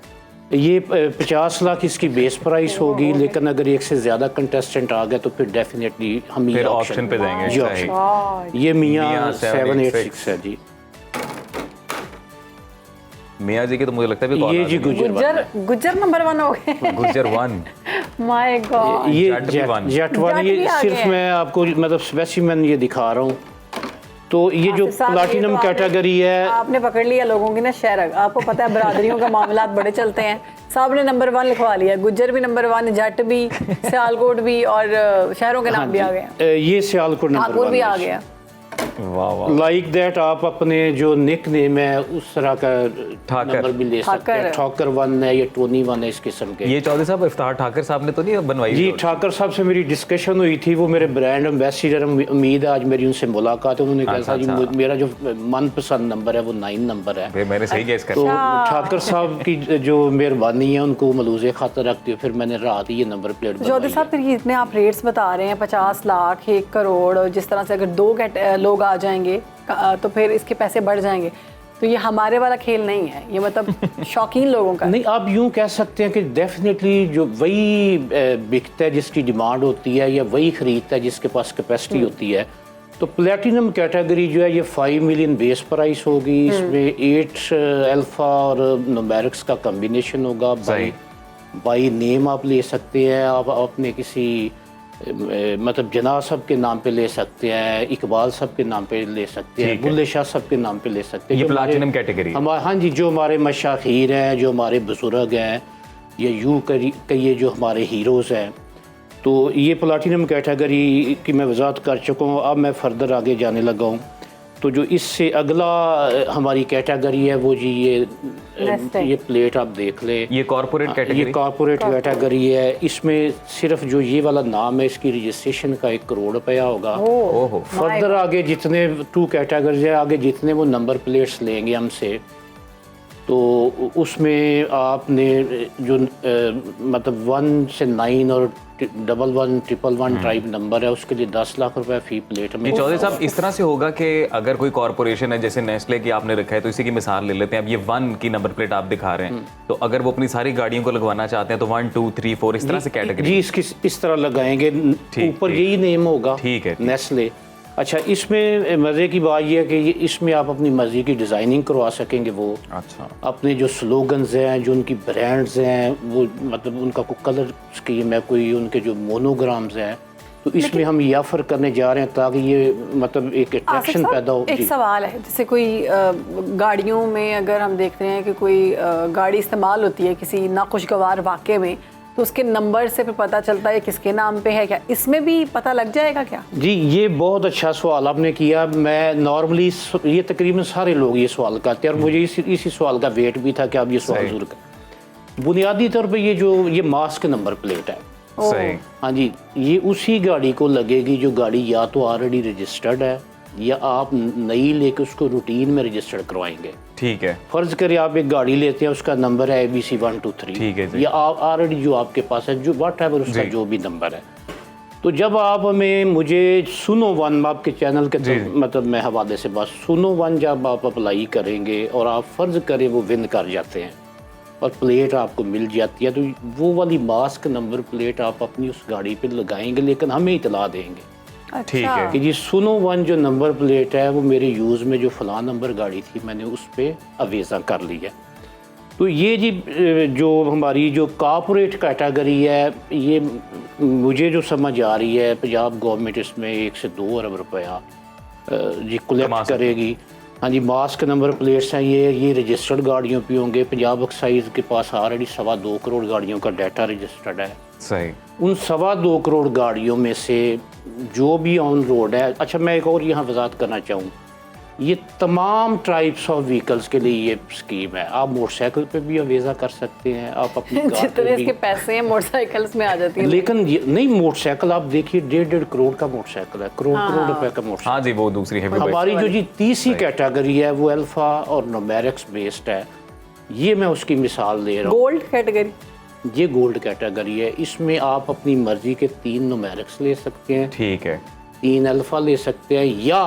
ये 50 लाख इसकी बेस प्राइस होगी, लेकिन अगर एक से ज़्यादा कंटेस्टेंट आ गए तो फिर डेफिनेटली हम ये ऑप्शन पे जाएंगे। जी ऑप्शन, ये मियाँ 786 है जी। मियाँ जी के तो मुझे लगता है भी ये जी गुज्जर नंबर 1 हो गए। गुज्जर 1 माय गॉड, ये जट जट 1 ये सिर्फ मैं आपको मतलब स्पेसिमेन ये दिखा रहा हूँ। तो ये जो प्लाटिनम कैटेगरी है, आपने पकड़ लिया लोगों की ना शहर। आपको पता है बरादरियों का मामलात बड़े चलते हैं। साहब ने नंबर 1 लिखवा लिया, गुज्जर भी नंबर 1, जट भी, सियालकोट भी, और शहरों के नाम भी आ गए। ये सियालकोट नंबर 1 भी आ गया। वाह वाह। लाइक दैट आप अपने जो निक नेम है उस तरह का नंबर भी ले सकते हैं। ठाकर 1 है या टोनी 1 है, इस किस्म के। ये चौधरी साहब इफ्तार ठाकर साहब ने तो नहीं बनवाई? जी ठाकर साहब से मेरी डिस्कशन हुई थी, वो मेरे ब्रांड एम्बेसडर, उम्मीद है आज मेरी उनसे मुलाकात है। उन्होंने कहा जी मेरा जो मनपसंद नंबर है वो 9 नंबर है। मैंने सही गेस कर तो ठाकर साहब की जो मेहरबानी है उनको मलूज़े खातर रखती है, फिर मैंने रात ही ये नंबर प्लेट। चौधरी साहब फिर ये इतने आप रेट्स बता रहे हैं, 50 लाख, 1 करोड़, और जिस तरह से अगर 2 लोग आ जाएंगे तो फिर इसके पैसे बढ़ जाएंगे। तो ये हमारे वाला खेल नहीं है, ये मतलब शौकीन लोगों का नहीं। आप यूँ कह सकते हैं कि डेफिनेटली जो वही बिकता है जिसकी डिमांड होती है, या वही ख़रीदता है जिसके पास कैपेसिटी होती है। तो प्लेटिनम कैटेगरी जो है ये 5 मिलियन बेस प्राइस होगी। इसमें 8 अल्फ़ा और न्यूमेरिक्स का कम्बिनेशन होगा। बाई नेम आप ले सकते हैं, आप अपने किसी मतलब जना साहब के नाम पे ले सकते हैं, इकबाल साहब के नाम पे ले सकते हैं, बुल्ले शाह साहब के नाम पे ले सकते हैं। ये प्लैटिनम कैटेगरी हमारे, हाँ जी, जो हमारे मशाखीर हैं, जो हमारे बुजुर्ग हैं, या यूँ कहिए जो हमारे हीरोज़ हैं। तो ये प्लैटिनम कैटेगरी की मैं वजाहत कर चुका हूँ। अब मैं फर्दर आगे जाने लगा हूँ। तो जो इससे अगला हमारी कैटेगरी है वो जी ये प्लेट आप देख ले, ये कॉर्पोरेट कैटेगरी, ये कॉर्पोरेट कैटेगरी है। इसमें सिर्फ जो ये वाला नाम है इसकी रजिस्ट्रेशन का 1 करोड़ रुपया होगा। फर्दर आगे जितने 2 कैटेगरीज है, आगे जितने वो नंबर प्लेट्स लेंगे हमसे, तो उसमें आपने जो मतलब 1 से 9 और 11, 111 टाइप नंबर है, उसके लिए 10 लाख रुपए फी प्लेट में। चौधरी साहब इस तरह से होगा कि अगर कोई कॉर्पोरेशन है, जैसे नेस्ले की आपने रखा है, तो इसी की मिसाल ले लेते हैं। अब ये 1 की नंबर प्लेट आप दिखा रहे हैं, तो अगर वो अपनी सारी गाड़ियों को लगवाना चाहते हैं तो 1, 2, 3, 4 इस तरह से कैटेगरी जी इसकी इस तरह लगाएंगे। ऊपर यही नेम होगा, ठीक है, नेस्ले। अच्छा, इसमें मज़े की बात यह है कि इसमें आप अपनी मर्ज़ी की डिज़ाइनिंग करवा सकेंगे। वो अच्छा, अपने जो स्लोगन्स हैं, जो उनकी ब्रांड्स हैं, वो मतलब उनका कोई कलर स्कीम है, कोई उनके जो मोनोग्राम्स हैं, तो इसमें हम ये ऑफर करने जा रहे हैं ताकि ये मतलब एक अट्रैक्शन पैदा हो। एक सवाल है, जैसे कोई गाड़ियों में अगर हम देखते हैं कि कोई गाड़ी इस्तेमाल होती है किसी नाखुशगवार वाक़े में, तो उसके नंबर से फिर पता चलता है किसके नाम पे है, क्या इसमें भी पता लग जाएगा क्या? जी ये बहुत अच्छा सवाल आपने किया। मैं नॉर्मली ये तकरीबन सारे लोग ये सवाल करते हैं और मुझे इसी सवाल का वेट भी था कि आप ये सवाल जरूर करें। बुनियादी तौर पे ये मास्क नंबर प्लेट है। सही। हाँ जी, ये उसी गाड़ी को लगेगी जो गाड़ी या तो ऑलरेडी रजिस्टर्ड है या आप नई लेके उसको रूटीन में रजिस्टर्ड करवाएंगे। ठीक है। फर्ज करें आप एक गाड़ी लेते हैं, उसका नंबर है ABC 1, 2, 3, ठीक है जी। या ऑलरेडी जो आपके पास है, जो वट एवर उसका जो भी नंबर है, तो जब आप हमें मुझे सुनो 1 आपके चैनल के तो, मतलब मैं हवाले से बात, सुनो 1 जब आप अप्लाई करेंगे और आप फर्ज करें वो विन कर जाते हैं और प्लेट आपको मिल जाती है, तो वो वाली मास्क नंबर प्लेट आप अपनी उस गाड़ी पे लगाएंगे, लेकिन हमें इतला देंगे। ठीक है। कि जी सुनो 1 जो नंबर प्लेट है वो मेरे यूज़ में जो फलां नंबर गाड़ी थी मैंने उस पर अवेज़ा कर ली है। तो ये जी जो हमारी जो कॉर्पोरेट कैटेगरी है ये मुझे जो समझ आ रही है पंजाब गवर्नमेंट इसमें 1 से 2 अरब रुपया जी कलेक्ट करेगी। हाँ जी, मास्क नंबर प्लेट्स हैं ये रजिस्टर्ड गाड़ियों पे होंगे। पंजाब एक्साइज के पास ऑलरेडी 2.25 करोड़ गाड़ियों का डाटा रजिस्टर्ड है। सही। उन 2.25 करोड़ गाड़ियों में से जो भी ऑन रोड है, अच्छा मैं एक और यहाँ वजाहत करना चाहूँ, ये तमाम टाइप्स ऑफ व्हीकल्स के लिए ये स्कीम है। आप मोटरसाइकिल पे भी अवेज़ा कर सकते हैं, आप अपनी कार पे जितने भी। इसके पैसे हैं मोटरसाइकिल्स में आ जाती है। लेकिन नहीं, मोटरसाइकिल आप देखिए 1.5 करोड़ का मोटरसाइकिल है, करोड़ रुपए का मोटरसाइकिल। हाँ जी, वो दूसरी है। हमारी जो जी तीसरी कैटेगरी है वो अल्फा और नुमेरिक्स बेस्ड है। ये मैं उसकी मिसाल दे रहा हूँ। गोल्ड कैटेगरी, ये गोल्ड कैटेगरी है। इसमें आप अपनी मर्जी के 3 नुमेरिक्स ले सकते हैं, ठीक है। 3 अल्फा ले सकते हैं, या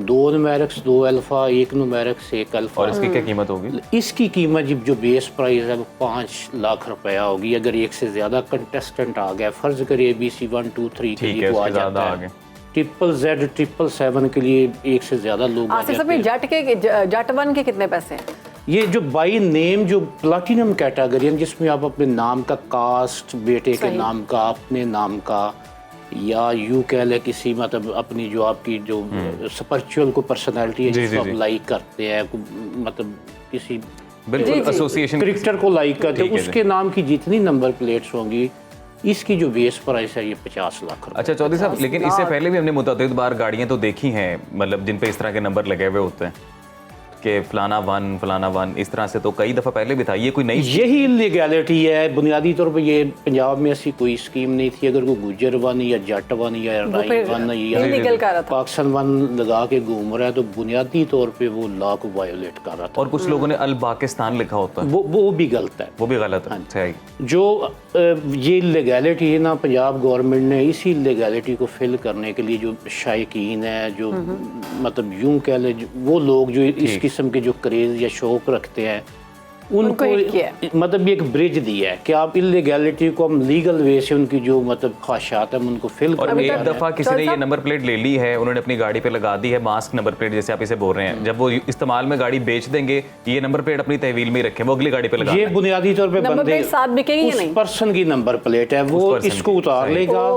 2 नुमेरिक्स 2 अल्फा 1 नुमेरिक्स 1 अल्फा। और इसकी क्या कीमत होगी? इसकी कीमत जो बेस प्राइस है वो 5 लाख रुपया होगी। अगर एक से ज्यादा कंटेस्टेंट आ गया, फर्ज करिए BC 1 2 3 के लिए तो आ जाता है। ZZZ 777 के लिए एक से ज्यादा लोग आ आसिफ जाते साहब हैं। जट 1 के कितने पैसे हैं? ये जो बाई नेम जो प्लैटिनम कैटेगरी है जिसमें आप अपने नाम का कास्ट, बेटे के नाम का, अपने नाम का, या यूं कह ले किसी मतलब अपनी जो आपकी जो स्पिरिचुअल को पर्सनालिटी है जिसको आप लाइक करते हैं, मतलब किसी बिल्कुल एसोसिएशन क्रिकेटर को लाइक करते हैं, उसके नाम की जितनी नंबर प्लेट्स होंगी इसकी जो बेस प्राइस है ये 50 लाख रुपए। अच्छा चौधरी साहब, लेकिन इससे पहले भी हमने मुतअद्दिद बार गाड़ियां तो देखी हैं, मतलब जिन पे इस तरह के नंबर लगे हुए होते हैं कि फलाना वन इस तरह से, तो कई दफ़ा पहले भी था। ये कोई नई, यही इलीगैलिटी है। बुनियादी तौर पर ये पंजाब में ऐसी कोई स्कीम नहीं थी। अगर कोई गुजर वन या जट वन या राई वन या पाकिस्तान वन लगा के घूम रहा है तो बुनियादी तौर पे वो लॉ को वायोलेट कर रहा था। और कुछ लोगों ने अल पाकिस्तान लिखा होता है, वो भी गलत है, वो भी गलत है। सही। जो ये इलीगैलिटी है ना, पंजाब गवर्नमेंट ने इसी इलीगैलिटी को फिल करने के लिए जो शायकीन है, जो मतलब यूं कह ले वो लोग जो इस किस्म के जो क्रेज या शौक रखते हैं उनको मतलब एक ब्रिज दिया है कि आप इलीगैलिटी को हम लीगल वे से उनकी जो मतलब ख्वाहिशात है उनको फिल और कर। एक दफ़ा किसी ने ये नंबर प्लेट ले ली है, उन्होंने अपनी गाड़ी पे लगा दी है मास्क नंबर प्लेट, जैसे आप इसे बोल रहे हैं, जब वो इस्तेमाल में गाड़ी बेच देंगे ये नंबर प्लेट अपनी तहवील में ही रखें, वो अगली गाड़ी पे लगा। ये बुनियादी तौर पे बंदे उस पर्सन की नंबर प्लेट है, वो इसको उतार लेगा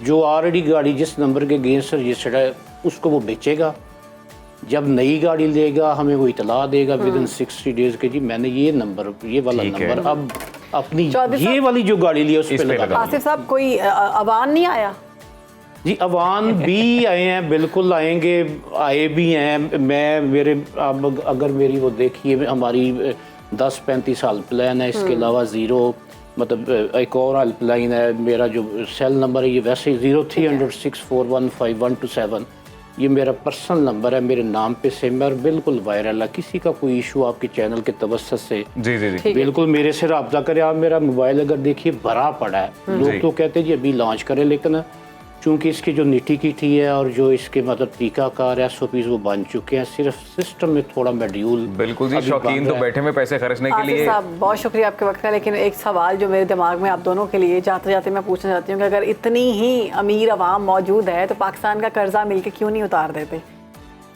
जो ऑलरेडी गाड़ी जिस नंबर के अगेंस्ट रजिस्टर्ड है उसको वो बेचेगा। जब नई गाड़ी लेगा हमें वो इतला देगा विदिन 60 डेज के जी मैंने ये नंबर, ये वाला नंबर अब अपनी ये वाली जो गाड़ी ली है उस पे लगा। आसिफ साहब कोई अवान नहीं आया? जी अवान भी आए हैं, बिल्कुल आएंगे, आए भी हैं। मैं मेरे अब अगर मेरी वो देखिए हमारी 10-35 हेल्पलाइन है, इसके अलावा 0 मतलब एक और हेल्पलाइन है, मेरा जो सेल नंबर है ये वैसे 0300 6415127 ये मेरा पर्सनल नंबर है, मेरे नाम पे सिम है और बिल्कुल वायरल है। किसी का कोई इशू आपके चैनल के तवज्जुह से जी बिल्कुल मेरे से रब्ता करें। आप मेरा मोबाइल अगर देखिए भरा पड़ा है, लोग तो कहते हैं जी अभी लॉन्च करें, लेकिन चूंकि इसकी जो निटी किटी है और जो इसके मतलब टीकाकार SOPs वो बन चुके हैं, सिर्फ सिस्टम में थोड़ा मॉड्यूल। बिल्कुल जी, शौकीन तो बैठे में पैसे खर्चने के लिए। साहब बहुत शुक्रिया आपके वक्त का, लेकिन एक सवाल जो मेरे दिमाग में आप दोनों के लिए जाते जाते मैं पूछना चाहती हूँ कि अगर इतनी ही अमीर आवाम मौजूद है तो पाकिस्तान का कर्जा मिलके क्यों नहीं उतार देते?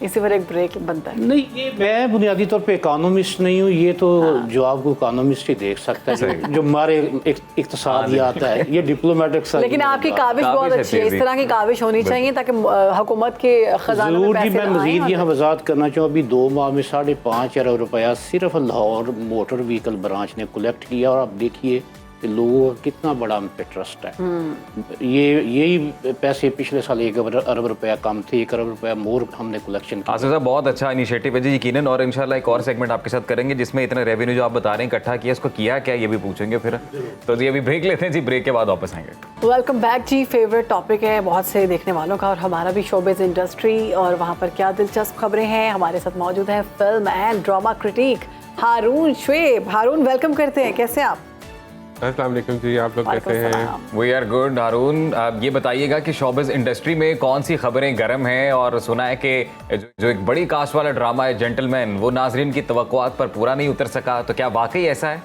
इसी पर एक ब्रेक बनता है। नहीं, ये मैं बुनियादी तौर पे इकोनॉमिस्ट नहीं हूँ, ये तो जो आपको इकोनॉमिस्ट ही देख सकता है जो हमारे इक्तिसादियात है, ये डिप्लोमेटिक। लेकिन आपकी काविश बहुत अच्छी है, इस तरह की काविश होनी चाहिए ताकि हुकूमत के खजाने में पैसे मैं मजीद यहाँ वजाहत करना चाहूँ, अभी 2 माह में 5.5 अरब रुपया सिर्फ लाहौर मोटर व्हीकल ब्रांच ने कलेक्ट किया और आप देखिए कि लोगों का कितना बड़ा हम पे ट्रस्ट है। यही पैसे पिछले साल 1 अरब रुपया कम थे, 1 अरब रुपया मोर हमने कलेक्शन किया। आसिफ साहब बहुत अच्छा इनिशिएटिव है जी, यकीनन, और इंशाल्लाह एक और सेगमेंट आपके साथ करेंगे जिसमें इतना रेवेन्यू जो आप बता रहे हैं इकट्ठा किया, इसको किया क्या ये भी पूछेंगे फिर। तो जी अभी ब्रेक लेते हैं जी, ब्रेक के बाद वापस आएंगे। वेलकम बैक जी। फेवरेट टॉपिक है बहुत से देखने वालों का और हमारा भी शोबिज़ इंडस्ट्री, और वहाँ पर क्या दिलचस्प खबरें हैं। हमारे साथ मौजूद है film and drama critic Haroon Shoaib. Haroon welcome करते हैं, कैसे आप? अस्सलाम वालेकुम जी, आप लोग कैसे हैं? We are good. हारून, आप ये बताइएगा कि शोबिज़ इंडस्ट्री में कौन सी खबरें गर्म हैं, और सुना है कि जो एक बड़ी कास्ट वाला ड्रामा है जेंटलमैन वो नाजरीन की तवक्कुआत पर पूरा नहीं उतर सका, तो क्या वाकई ऐसा है?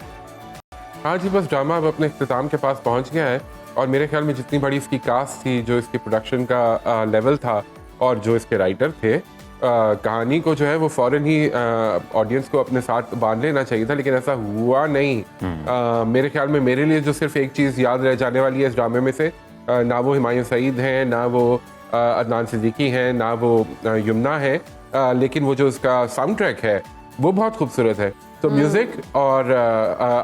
हाँ जी, बस ड्रामा अब अपने इख्तिताम के पास पहुंच गया है और मेरे ख्याल में जितनी बड़ी इसकी कास्ट थी, जो इसके प्रोडक्शन का लेवल था और जो इसके राइटर थे, कहानी को जो है वो फ़ौरन ही ऑडियंस को अपने साथ बांध लेना चाहिए था, लेकिन ऐसा हुआ नहीं। मेरे ख्याल में मेरे लिए जो सिर्फ एक चीज़ याद रह जाने वाली है इस ड्रामे में से, ना वो हुमायूं सईद हैं, ना वो अदनान सिद्दीकी हैं, ना वो यमुना है, लेकिन वो जो उसका साउंड ट्रैक है वो बहुत खूबसूरत है। तो म्यूज़िक और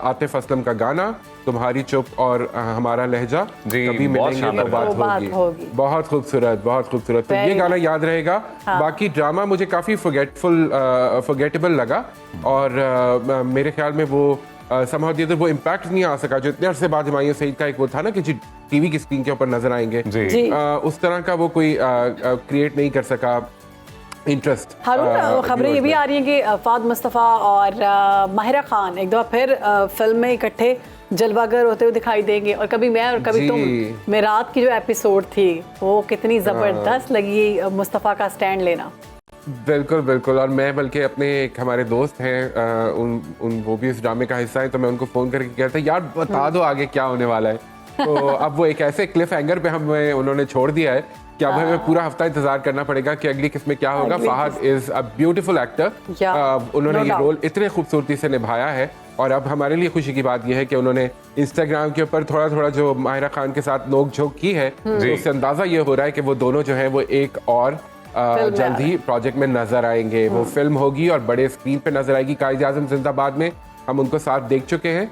आतिफ असलम का गाना तुम्हारी चुप और हमारा लहजा जी, कभी बहुत मिलेंगे तो शानदार बात होगी। बहुत खूबसूरत, बहुत खूबसूरत। तो ये गाना याद रहेगा। बाकी ड्रामा मुझे काफ़ी फॉरगेटेबल लगा और मेरे ख्याल में वो समहाउ दी वो इम्पैक्ट नहीं आ सका जो इतने अरसे बाद हुमायूं सईद का एक वो था ना कि जी टीवी की स्क्रीन के ऊपर नजर आएंगे, उस तरह का वो कोई क्रिएट नहीं कर सका इंटरेस्ट। हारून, खबरें ये भी आ रही हैं कि फाद मुस्तफ़ा और माहिरा खान एक दफ़ा फिर फिल्म में इकट्ठे जलवागर होते हुए दिखाई देंगे, और कभी मैं और कभी तुम में रात की जो एपिसोड थी वो कितनी ज़बरदस्त लगी, मुस्तफ़ा का स्टैंड लेना। बिल्कुल बिल्कुल। और मैं बल्कि अपने एक हमारे दोस्त हैं वो भी इस ड्रामे का हिस्सा है, तो मैं उनको फ़ोन करके कहता यार बता दो आगे क्या होने वाला है। तो अब वो एक ऐसे क्लिफ हैंगर पे हमें उन्होंने छोड़ दिया है कि अब हमें पूरा हफ्ता इंतजार करना पड़ेगा कि अगली किस्म में क्या होगा। Fahad is a beautiful actor, उन्होंने ये रोल इतने खूबसूरती से निभाया है। और अब हमारे लिए खुशी की बात यह है कि उन्होंने इंस्टाग्राम के ऊपर थोड़ा थोड़ा जो माहिरा खान के साथ नोक झोंक की है, तो उससे अंदाज़ा ये हो रहा है कि वो दोनों जो है वो एक और जल्द ही प्रोजेक्ट में नजर आएंगे। वो फिल्म होगी और बड़े स्क्रीन पे नजर आएगी। कायद आज़म जिंदाबाद में हम उनको साथ देख चुके हैं,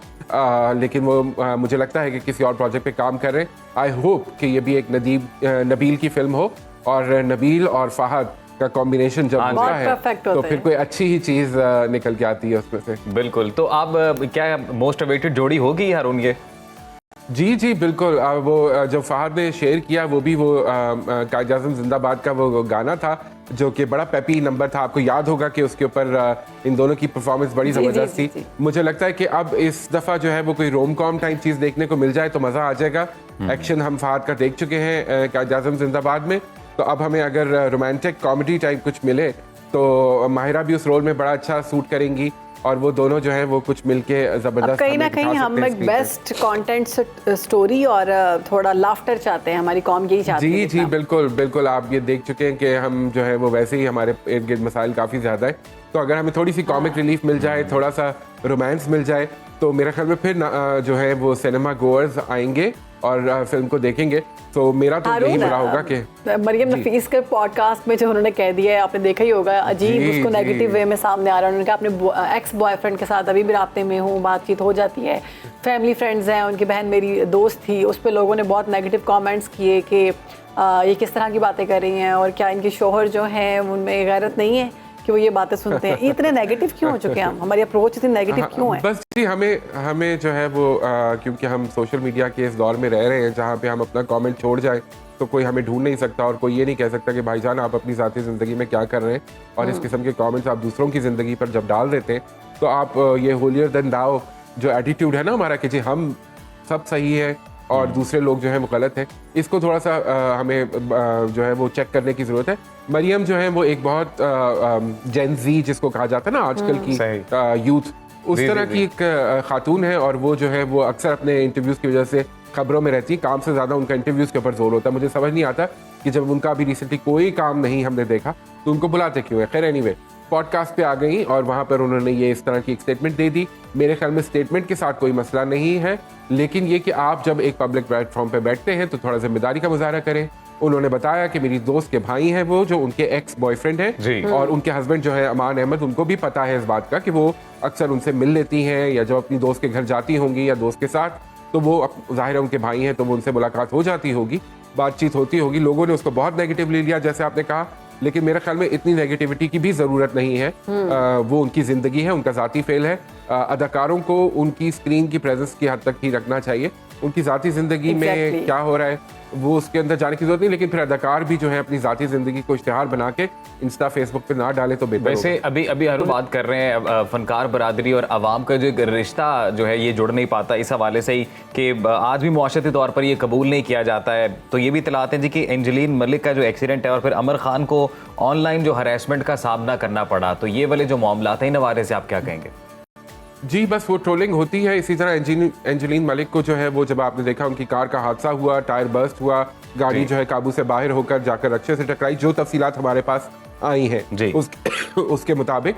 लेकिन वो मुझे लगता है कि किसी और प्रोजेक्ट पे काम कर रहे हैं। आई होप कि ये भी एक नबील की फिल्म हो और नबील और फहद का कॉम्बिनेशन जब होता है तो फिर कोई अच्छी ही चीज निकल के आती है उसमें से। बिल्कुल। तो आप क्या मोस्ट अवेटेड जोड़ी होगी हारून ये? जी जी बिल्कुल। वो जब फहद ने शेयर किया वो भी वो कायद आज़म जिंदाबाद का वो गाना था जो कि बड़ा पेपी नंबर था। आपको याद होगा कि उसके ऊपर इन दोनों की परफॉर्मेंस बड़ी ज़बरदस्त थी। मुझे लगता है कि अब इस दफ़ा जो है वो कोई रोम कॉम टाइप चीज़ देखने को मिल जाए तो मज़ा आ जाएगा। एक्शन हम फहद का देख चुके हैं कायद आज़म जिंदाबाद में, तो अब हमें अगर रोमांटिक कॉमेडी टाइप कुछ मिले तो माहिरा भी उस रोल में बड़ा अच्छा सूट करेंगी और वो दोनों जो हैं वो कुछ मिलके जबरदस्त कहीं ना कहीं हम एक बेस्ट कंटेंट स्टोरी और थोड़ा लाफ्टर चाहते हैं, हमारी कॉम यही चाहती है। जी बिल्कुल बिल्कुल। आप ये देख चुके हैं कि हम जो है वो वैसे ही हमारे इर्द गिर्द मसाइल काफ़ी ज़्यादा है, तो अगर हमें थोड़ी सी कॉमिक रिलीफ मिल जाए, थोड़ा सा रोमांस मिल जाए तो मेरे ख्याल में फिर जो है वो सिनेमा गोअर्स आएंगे और फिल्म को देखेंगे। तो मेरा तो यही बुरा होगा कि मरियम नफीस के पॉडकास्ट में जो उन्होंने कह दिया है, आपने देखा ही होगा, अजीब उसको नेगेटिव वे में सामने आ रहा है। उन्होंने कहा अपने एक्स बॉयफ्रेंड के साथ अभी भी राब्ते में हूँ, बातचीत हो जाती है, फैमिली फ्रेंड्स हैं, उनकी बहन मेरी दोस्त थी, उस पर लोगों ने बहुत नेगेटिव कमेंट्स किए कि ये किस तरह की बातें कर रही हैं और क्या इनके शोहर जो हैं उनमें गैरत नहीं है कि वो ये बातें सुनते हैं। इतने नेगेटिव क्यों हो चुके हैं हम, हमारी अप्रोच इतनी नेगेटिव क्यों है? बस जी हमें जो है वो क्योंकि हम सोशल मीडिया के इस दौर में रह रहे हैं जहाँ पे हम अपना कमेंट छोड़ जाए तो कोई हमें ढूंढ नहीं सकता और कोई ये नहीं कह सकता कि भाईजान आप अपनी ज़ाती ज़िंदगी में क्या कर रहे हैं। और इस किस्म के कमेंट्स आप दूसरों की ज़िंदगी पर जब डाल देते हैं तो आप ये होलियर देन दाओ जो एटीट्यूड है ना हमारा कि जी हम सब सही है और दूसरे लोग जो हैं वो गलत हैं, इसको थोड़ा सा हमें जो है वो चेक करने की ज़रूरत है। मरियम जो है वो एक बहुत जेन ज़ी जिसको कहा जाता है ना आजकल की यूथ, उस तरह की एक खातून है और वो जो है वो अक्सर अपने इंटरव्यूज़ की वजह से खबरों में रहती है। काम से ज़्यादा उनका इंटरव्यूज़ के ऊपर जोर होता है। मुझे समझ नहीं आता कि जब उनका अभी रिसेंटली कोई काम नहीं हमने देखा तो उनको बुलाते क्यों है। खैर एनीवे पॉडकास्ट पे आ गई और वहाँ पर उन्होंने ये इस तरह की एक स्टेटमेंट दे दी। मेरे ख्याल में स्टेटमेंट के साथ कोई मसला नहीं है, लेकिन ये कि आप जब एक पब्लिक प्लेटफॉर्म पे बैठते हैं तो थोड़ा जिम्मेदारी का मुजाहरा करें। उन्होंने बताया कि मेरी दोस्त के भाई हैं वो जो उनके एक्स बॉयफ्रेंड हैं और उनके हस्बैंड जो है अमान अहमद, उनको भी पता है इस बात का कि वो अक्सर उनसे मिल लेती हैं या जब अपनी दोस्त के घर जाती होंगी या दोस्त के साथ तो वो जाहिर है उनके भाई हैं तो वो उनसे मुलाकात हो जाती होगी, बातचीत होती होगी। लोगों ने उसको बहुत नेगेटिवली लिया जैसे आपने कहा, लेकिन मेरे ख्याल में इतनी नेगेटिविटी की भी ज़रूरत नहीं है। वो उनकी ज़िंदगी है, उनका ज़ाती फेल है। अदाकारों को उनकी स्क्रीन की प्रेजेंस की हद तक ही रखना चाहिए। उनकी ज़ाती ज़िंदगी में क्या हो रहा है वो उसके अंदर जाने की जरूरत नहीं, लेकिन फिर अदाकार भी जो है अपनी ज़ाती ज़िंदगी को इश्तिहार बना के इंस्टा फेसबुक पे ना डाले तो बेहतर। वैसे अभी हर बात कर रहे हैं फनकार बरादरी और आवाम का जो रिश्ता जो है ये जुड़ नहीं पाता इस हवाले से ही कि आज भी मुआशरती तौर पर ये कबूल नहीं किया जाता है। तो ये भी तलाते हैं जी कि एंजेलिन मलिक का जो एक्सीडेंट है और फिर अमर खान को ऑनलाइन जो हरेसमेंट का सामना करना पड़ा, तो ये वाले जो मामला हैं इन हवाले से आप क्या कहेंगे? जी बस वो ट्रोलिंग होती है। इसी तरह एंजेलिन मलिक को जो है वो जब आपने देखा उनकी कार का हादसा हुआ, टायर बर्स्ट हुआ, गाड़ी जो है काबू से बाहर होकर जाकर रक्षे से टकराई, जो तफसीलात हमारे पास आई हैं उसके मुताबिक,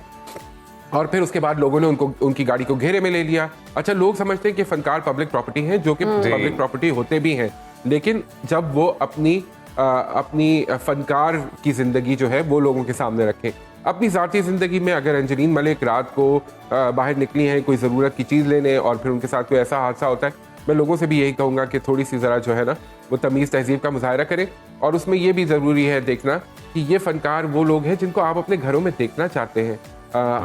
और फिर उसके बाद लोगों ने उनकी गाड़ी को घेरे में ले लिया। अच्छा, लोग समझते हैं कि फनकार पब्लिक प्रॉपर्टी हैं, जो कि पब्लिक प्रॉपर्टी होते भी हैं, लेकिन जब वो अपनी फनकार की जिंदगी जो है वो लोगों के सामने रखें। अपनी ज़ाती ज़िंदगी में अगर एंजेलिन मलिक रात को बाहर निकली हैं कोई ज़रूरत की चीज़ लेने और फिर उनके साथ कोई ऐसा हादसा होता है, मैं लोगों से भी यही कहूँगा कि थोड़ी सी ज़रा जो है ना वो तमीज़ तहज़ीब का मुज़ाहरा करें। और उसमें ये भी ज़रूरी है देखना कि ये फ़नकार वो लोग हैं जिनको आप अपने घरों में देखना चाहते हैं,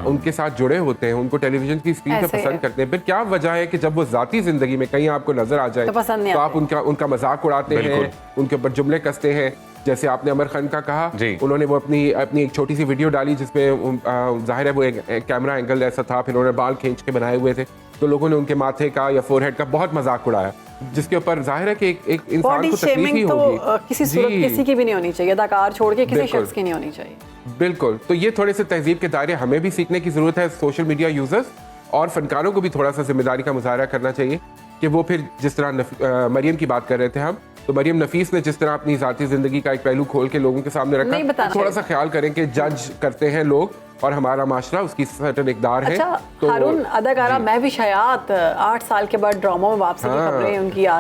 उनके साथ जुड़े होते हैं, उनको टेलीविज़न की स्क्रीन पे पसंद करते हैं। फिर क्या वजह है कि जब वो ज़ाती ज़िंदगी में कहीं आपको नज़र आ जाए तो आप उनका मजाक उड़ाते हैं, उनके ऊपर जुमले कसते हैं। जैसे आपने अमर खान का कहा, उन्होंने वो अपनी एक छोटी सी वीडियो डाली जिसमें जाहिर है वो एक कैमरा एंगल ऐसा था, फिर उन्होंने बाल खींच के बनाए हुए थे, तो लोगों ने उनके माथे का या फोरहेड का बहुत मजाक उड़ाया, जिसके ऊपर जाहिर है कि एक इंसान को तकलीफ ही होगी। किसी सूरत किसी की भी नहीं होनी चाहिए, अदाकार छोड़ के किसी शख्स की नहीं होनी चाहिए। बिल्कुल, तो ये थोड़े से तहजीब के दायरे हमें भी सीखने की जरूरत है। सोशल मीडिया यूजर्स और फनकारों को भी थोड़ा सा जिम्मेदारी का मुजाहरा करना चाहिए कि वो फिर जिस तरह मरियम की बात कर रहे थे हम, तो मरियम नफीस ने जिस तरह अपनी ज़ाती ज़िंदगी का एक पहलू खोल के लोगों के सामने रखा, थोड़ा सा ख्याल करें कि जज करते हैं लोग और हमारा माशरा उसकी सर्टेन इकदार है। अच्छा, तो हारून अदाकारा महविश हयात 8 साल के बाद ड्रामा में वापसी की खबरें उनकी आ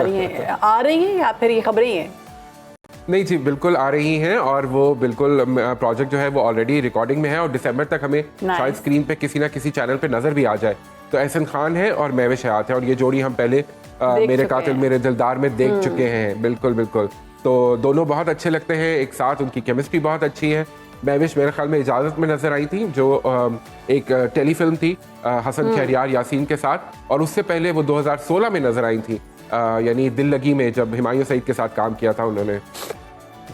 रही हैं या फिर ये खबरें हैं? नहीं जी, बिल्कुल आ रही हैं, और वो बिल्कुल प्रोजेक्ट जो है वो ऑलरेडी रिकॉर्डिंग में है और दिसंबर तक हमें शायद स्क्रीन पे किसी ना किसी चैनल पे नजर भी आ जाए। तो एहसन खान है और महविश हयात है, और ये जोड़ी हम पहले मेरे कातिल मेरे दिलदार में देख चुके हैं। बिल्कुल बिल्कुल, तो दोनों बहुत अच्छे लगते हैं एक साथ, उनकी केमिस्ट्री बहुत अच्छी है। महविश मेरे ख्याल में इजाज़त में नजर आई थी, जो एक टेलीफिल्म थी हसन खैरियार यासीन के साथ, और उससे पहले वो 2016 में नजर आई थी, यानी दिल लगी में, जब हुमायूं सईद के साथ काम किया था उन्होंने।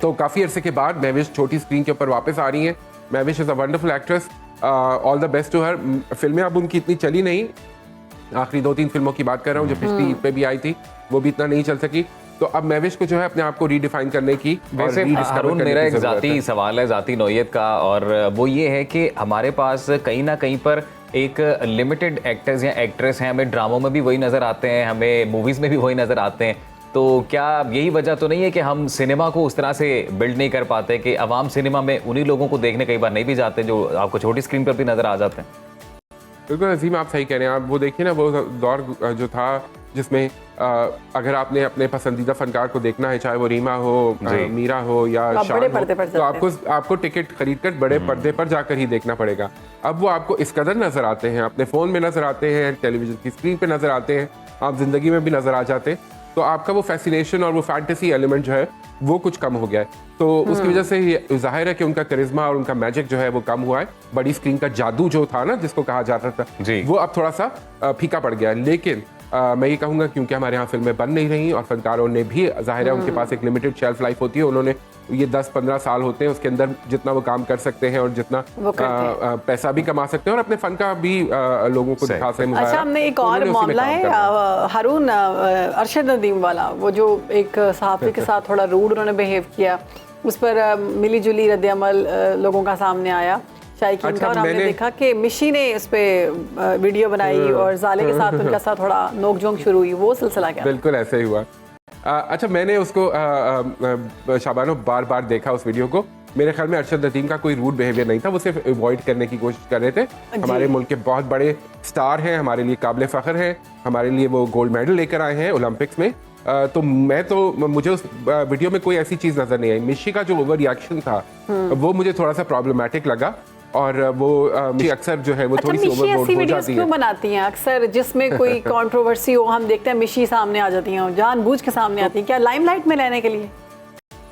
तो काफ़ी अरसे के बाद महविश छोटी स्क्रीन के ऊपर वापस आ रही हैं। Mahwish is a wonderful actress, all the best to her. फिल्में अब उनकी इतनी चली नहीं, आखिरी 2-3 फिल्मों की बात कर रहा हूँ जो पिछली ईद पे भी आई थी, वो भी इतना नहीं चल सकी। तो अब महविश को जो है अपने आप को रीडिफाइन करने की, वैसे हारून मेरा एक ज़ाती सवाल है, ज़ाती नौयत का, और वो ये है कि हमारे पास कहीं ना कहीं पर एक लिमिटेड एक्टर्स या एक्ट्रेस हैं, हमें ड्रामों में भी वही नज़र आते हैं, हमें मूवीज़ में भी वही नज़र आते हैं। तो क्या यही वजह तो नहीं है कि हम सिनेमा को उस तरह से बिल्ड नहीं कर पाते कि अवाम सिनेमा में उन्हीं लोगों को देखने कई बार नहीं भी जाते जो आपको छोटी स्क्रीन पर भी नज़र आ जाते हैं? बिल्कुल अजीम, आप सही कह रहे हैं। आप वो देखिए ना, वो दौर जो था जिसमें अगर आपने अपने पसंदीदा फनकार को देखना है, चाहे वो रीमा हो, मीरा हो या शान हो, तो आपको टिकट खरीद कर बड़े पर्दे पर जाकर ही देखना पड़ेगा। अब वो आपको इस कदर नजर आते हैं, अपने फ़ोन में नजर आते हैं, टेलीविजन की स्क्रीन पे नजर आते हैं, आप जिंदगी में भी नजर आ जाते हैं, तो आपका वो फैसिनेशन और वो फैंटेसी एलिमेंट जो है वो कुछ कम हो गया है। तो उसकी वजह से जाहिर है कि उनका करिश्मा और उनका मैजिक जो है वो कम हुआ है। बड़ी स्क्रीन का जादू जो था ना, जिसको कहा जाता था, वो अब थोड़ा सा फीका पड़ गया है। लेकिन मैं ये कहूँगा क्योंकि हमारे यहाँ फिल्में बन नहीं रही और फनकारों ने भी, जाहिर है उनके पास एक लिमिटेड शेल्फ लाइफ होती है, उन्होंने ये 10-15 साल होते हैं, उसके अंदर जितना वो काम कर सकते हैं और जितना पैसा भी कमा सकते हैं और अपने फन का भी लोगों को दिखा सकते हैं। अच्छा, हमने एक और मामला है हारून, अरशद नदीम वाला, वो जो एक सहाफ़ी के साथ थोड़ा रूड उन्होंने बिहेव किया, उस पर मिली जुली रद्द-ए-अमल लोगों का सामने आया शायकीन का, और हमने देखा कि मिशी ने इस पे वीडियो बनाई और जाले के साथ उनका साथ थोड़ा नोक-झोंक शुरू हुई, वो सिलसिला क्या? बिल्कुल ऐसे ही हुआ। अच्छा, मैंने उसको शाबानो बार बार देखा उस वीडियो को। मेरे ख्याल में अरशद नदीम का कोई रूड बिहेवियर नहीं था, वो सिर्फ अवॉइड करने की कोशिश कर रहे थे। हमारे मुल्क के बहुत बड़े स्टार हैं, हमारे लिए काबिल फ़ख्र हैं, हमारे लिए वो गोल्ड मेडल लेकर आए हैं ओलंपिक्स में। तो मुझे उस वीडियो में कोई ऐसी चीज़ नज़र नहीं आई। मिशी का जो ओवर रिएक्शन था वो मुझे थोड़ा सा प्रॉब्लमेटिक लगा, और वो अक्सर जो है वो थोड़ी सी ओवरबोर्ड हो जाती है। क्यों बनाती हैं अक्सर जिसमें कोई कंट्रोवर्सी हो, हम देखते हैं मिशी सामने आ जाती हैं, जानबूझ के सामने आती हैं, क्या लाइमलाइट में लेने के लिए?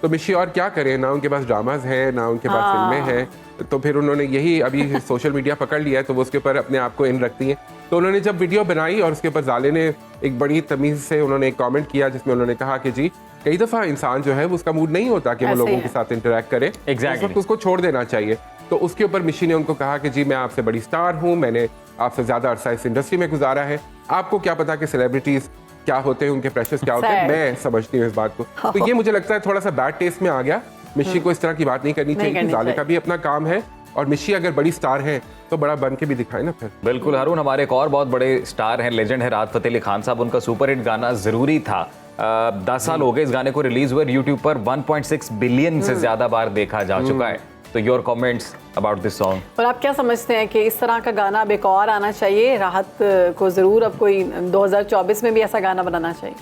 तो मिशी और क्या करें, ना उनके पास ड्रामाज हैं, ना उनके पास फिल्में हैं, तो फिर उन्होंने यही अभी सोशल मीडिया पकड़ लिया है, तो वो उसके ऊपर अपने आप को इन रखती हैं। तो उन्होंने जब वीडियो बनाई और उसके ऊपर जाले ने एक बड़ी तमीज़ से उन्होंने एक कमेंट किया, जिसमें उन्होंने कहा कि जी कई दफ़ा इंसान जो है वो उसका मूड नहीं होता कि वो लोगों के साथ इंटरेक्ट करे, उस वक्त उसको छोड़ देना चाहिए। तो उसके ऊपर मिशी ने उनको कहा कि जी मैं आपसे बड़ी स्टार हूँ, मैंने आपसे ज़्यादा अरसा इस इंडस्ट्री में गुजारा है, आपको क्या पता कि सेलिब्रिटीज़ क्या होते हैं, उनके प्रेशर्स क्या होते हैं, मैं समझती हूँ इस बात को। तो ये मुझे लगता है थोड़ा सा बैड टेस्ट में आ गया। मिशी को इस तरह की बात नहीं करनी चाहिए। जाले का भी अपना काम है और मिशी अगर बड़ी स्टार है तो बड़ा बन के भी दिखाए ना फिर। बिल्कुल हारून, हमारे एक और बहुत बड़े स्टार हैं, लेजेंड है राहत फ़तेह अली खान साहब। उनका सुपर हिट गाना ज़रूरी था 10 साल हो गए इस गाने को रिलीज हुए, यूट्यूब पर 1.6 बिलियन से ज्यादा बार देखा जा चुका है। तो your comments about this song. और आप क्या समझते हैं कि इस तरह का गाना अब एक और आना चाहिए? राहत को जरूर अब कोई 2024 में भी ऐसा गाना बनाना चाहिए।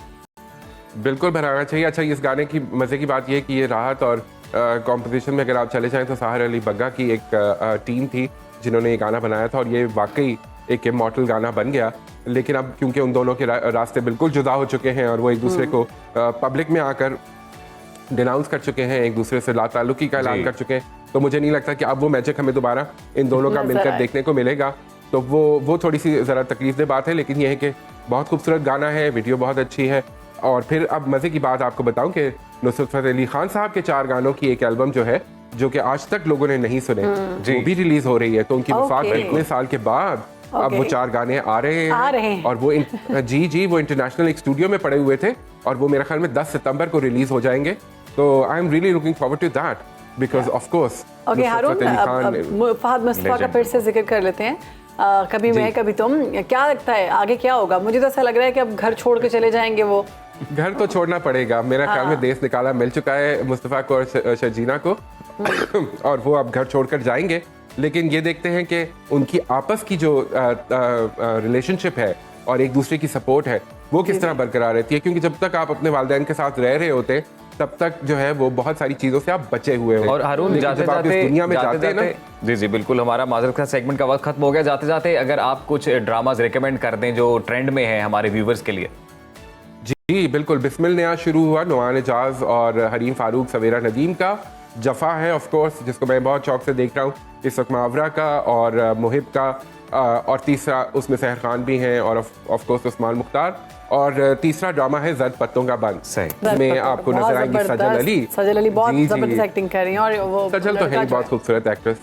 बिल्कुल बनाना चाहिए। अच्छा, इस गाने की मज़े की बात यह है कि ये राहत और कंपोजिशन में अगर आप चले जाएं तो साहिर अली बग्गा की एक टीम थी जिन्होंने ये गाना बनाया था और ये वाकई एक इमॉर्टल गाना बन गया। लेकिन अब क्योंकि उन दोनों के रास्ते बिल्कुल जुदा हो चुके हैं और वो एक दूसरे को पब्लिक में आकर डिनाउंस कर चुके हैं, एक दूसरे से लाताल्लुकी का ऐलान कर चुके हैं, तो मुझे नहीं लगता कि अब वो मैजिक हमें दोबारा इन दोनों का मिलकर देखने को मिलेगा। तो वो थोड़ी सी ज़रा तकलीफदेह बात है, लेकिन ये है कि बहुत खूबसूरत गाना है, वीडियो बहुत अच्छी है। और फिर अब मज़े की बात आपको बताऊं कि नुसरत फ़तेह अली खान साहब के 4 गानों की एक एल्बम जो है, जो कि आज तक लोगों ने नहीं सुने, वो भी रिलीज हो रही है। तो उनकी वफात के इतने साल के बाद अब वो 4 गाने आ रहे हैं और वो वो इंटरनेशनल एक स्टूडियो में पड़े हुए थे और वो मेरे ख्याल में 10 सितंबर को रिलीज हो जाएंगे। तो I am really looking forward to that because of course. Okay Haroon, Fahad Mustafa का फिर से जिक्र कर लेते हैं। कभी मैं कभी तुम, क्या लगता है आगे क्या होगा? मुझे तो ऐसा लग रहा है कि अब घर छोड़ के चले जाएंगे वो। घर तो छोड़ना पड़ेगा, मेरा ख्याल में देश निकाला मिल चुका है मुस्तफा को और शर्जीना को और वो अब घर छोड़कर जाएंगे। लेकिन ये देखते हैं कि उनकी आपस की जो रिलेशनशिप है और एक दूसरे की सपोर्ट है वो किस तरह बरकरार रहती है, क्योंकि जब तक आप अपने वालिदैन के साथ रह रहे होते तब तक जो है वो बहुत सारी चीजों से आप बचे हुए हो। और हारून, जाते जाते दुनिया में जाते हैं ना, जी बिल्कुल, हमारा माजरत का सेगमेंट का वक्त खत्म हो गया। जाते जाते अगर आप कुछ ड्रामाज रिकमेंड कर दें जो ट्रेंड में है हमारे व्यूवर्स के लिए। जी बिल्कुल, बिस्मिल नया शुरू हुआ, नुआन एजाज और हरीम फारूक सवेरा नदीम का। जफ़ा है ऑफ कोर्स, जिसको मैं बहुत शौक से देख रहा हूँ, इस वक्त मुहावरा का और मुहिब का, और तीसरा उसमें सहर खान भी हैं और ऑफ कोर्स उस्मान मुख्तार। और तीसरा ड्रामा है जर्द पत्तों का बंद, में आपको नजर आएंगी सजल अली बहुत जबरदस्त एक्टिंग कर रही हैं और वो सजल तो है बहुत खूबसूरत एक्ट्रेस।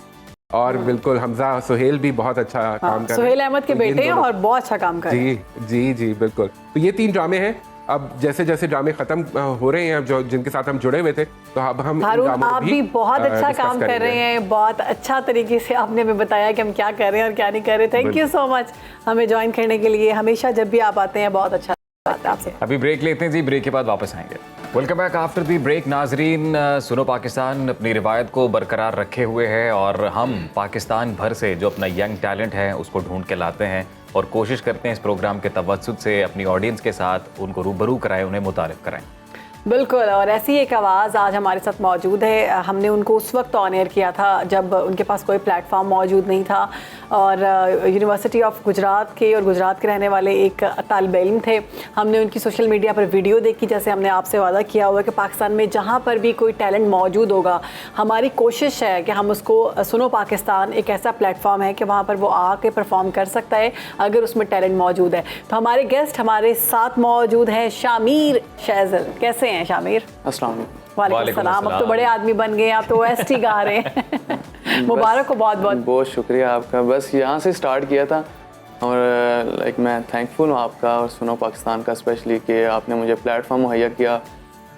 और बिल्कुल हमजा सुहेल भी बहुत अच्छा काम कर रहे हैं, सुहेल अहमद के बेटे हैं और बहुत अच्छा काम कर रहे हैं। जी बिल्कुल। तो ये 3 ड्रामे हैं। अब जैसे जैसे ड्रामे खत्म हो रहे हैं, जो जिनके साथ हम जुड़े हुए थे, तो अब हम हारून, आप भी बहुत अच्छा काम कर रहे हैं, बहुत अच्छा तरीके से आपने हमें बताया कि हम क्या कर रहे हैं और क्या नहीं कर रहे। थैंक यू सो मच हमें ज्वाइन करने के लिए। हमेशा जब भी आप आते हैं बहुत अच्छा बात है आपसे। अभी ब्रेक लेते हैं जी, ब्रेक के बाद वापस आएंगे। Welcome back after the break. नाजरीन, सुनो पाकिस्तान अपनी रिवायत को बरकरार रखे हुए है और हम पाकिस्तान भर से जो अपना यंग टैलेंट है उसको ढूंढ के लाते हैं और कोशिश करते हैं इस प्रोग्राम के तवज्जुद से अपनी ऑडियंस के साथ उनको रूबरू कराएं, उन्हें मुतारिफ कराएं। बिल्कुल, और ऐसी एक आवाज़ आज हमारे साथ मौजूद है। हमने उनको उस वक्त ऑन एयर किया था जब उनके पास कोई प्लेटफॉर्म मौजूद नहीं था और यूनिवर्सिटी ऑफ गुजरात के और गुजरात के रहने वाले एक तालिब इल्म थे। हमने उनकी सोशल मीडिया पर वीडियो देखी, जैसे हमने आपसे वादा किया हुआ कि पाकिस्तान में जहाँ पर भी कोई टैलेंट मौजूद होगा, हमारी कोशिश है कि हम उसको, सुनो पाकिस्तान एक ऐसा प्लेटफॉर्म है कि वहाँ पर वो आके परफॉर्म कर सकता है अगर उसमें टैलेंट मौजूद है। तो हमारे गेस्ट हमारे साथ मौजूद हैं शामिर शैज़ल। कैसे हैं शामिर? अस्सलाम वालेकुम सलाम। अब तो बड़े आदमी बन गए, आप तो ओएसटी गा रहे हैं। मुबारक हो, बहुत बहुत बहुत शुक्रिया आपका। बस यहाँ से स्टार्ट किया था और मैं थैंकफुल हूँ आपका और सुनो पाकिस्तान का स्पेशली कि आपने मुझे प्लेटफॉर्म मुहैया किया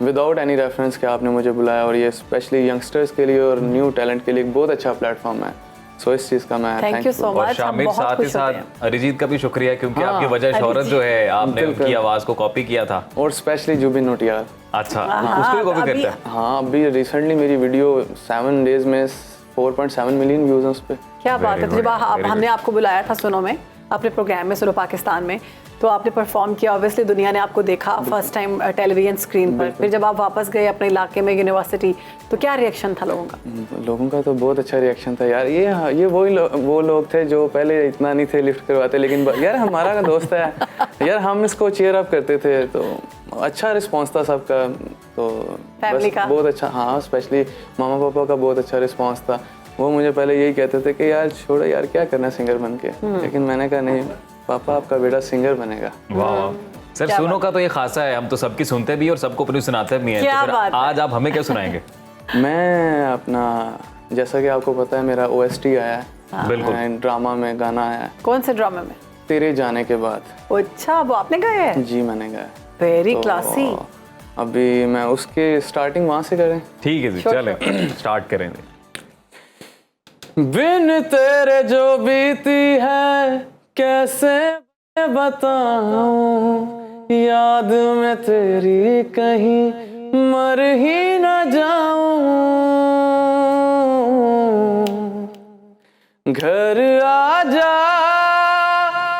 विदाउट एनी रेफरेंस के आपने मुझे बुलाया और ये स्पेशली यंगस्टर्स के लिए और न्यू टैलेंट के लिए एक बहुत अच्छा प्लेटफॉर्म है। सो इस चीज़ का मैं thank you so much. Shamir, साथ ही साथ अरिजीत का भी शुक्रिया क्योंकि आपकी वजह शोहरत जो है, आपने उनकी आवाज़ को कॉपी किया था। और स्पेशली जुबिन नौटियाल। अच्छा, उसको भी कॉपी करता है? हाँ, अभी रिसेंटली मेरी वीडियो 7 डेज में 4.7 मिलियन व्यूज हैं उस पर। क्या बात है। जब हमने आपको बुलाया था सुनो में, अपने प्रोग्राम में सुनो पाकिस्तान में, तो आपने परफॉर्म किया, ऑब्वियसली दुनिया ने आपको देखा फर्स्ट टाइम टेलीविजन स्क्रीन पर। फिर जब आप वापस गए अपने इलाके में यूनिवर्सिटी, तो क्या रिएक्शन था लोगों का? लोगों का तो बहुत अच्छा रिएक्शन था यार। ये वो लोग थे जो पहले इतना नहीं थे लिफ्ट करवाते, लेकिन यार हमारा का दोस्त है यार, हम इसको चीयर अप करते थे, तो अच्छा रिस्पॉन्स था सबका। तो फैमिली का बहुत अच्छा, हाँ स्पेशली मामा पापा का बहुत अच्छा रिस्पॉन्स था। वो मुझे पहले यही कहते थे कि यार छोड़ो यार, क्या करना सिंगर बन के, लेकिन मैंने कहा नहीं पापा, आपका बेटा सिंगर बनेगा। वाह सर, सुनो का तो ये खासा है, हम तो सबकी सुनते भी और सबको अपनी सुनाते भी हैं। तो फिर आज आप हमें क्या सुनाएंगे? मैं अपना, जैसा कि आपको पता है मेरा OST आया है, बिल्कुल ड्रामा में गाना आया है। कौन से ड्रामा में? तेरे जाने के बाद। अच्छा, वो आपने गाया है? जी मैंने गाया। Very classy. अभी मैं उसके स्टार्टिंग वहाँ से करें? ठीक है जी, चलें स्टार्ट करेंगे। बिन तेरे जो बीती है कैसे बताऊं, याद में तेरी कहीं मर ही न जाऊं। घर आजा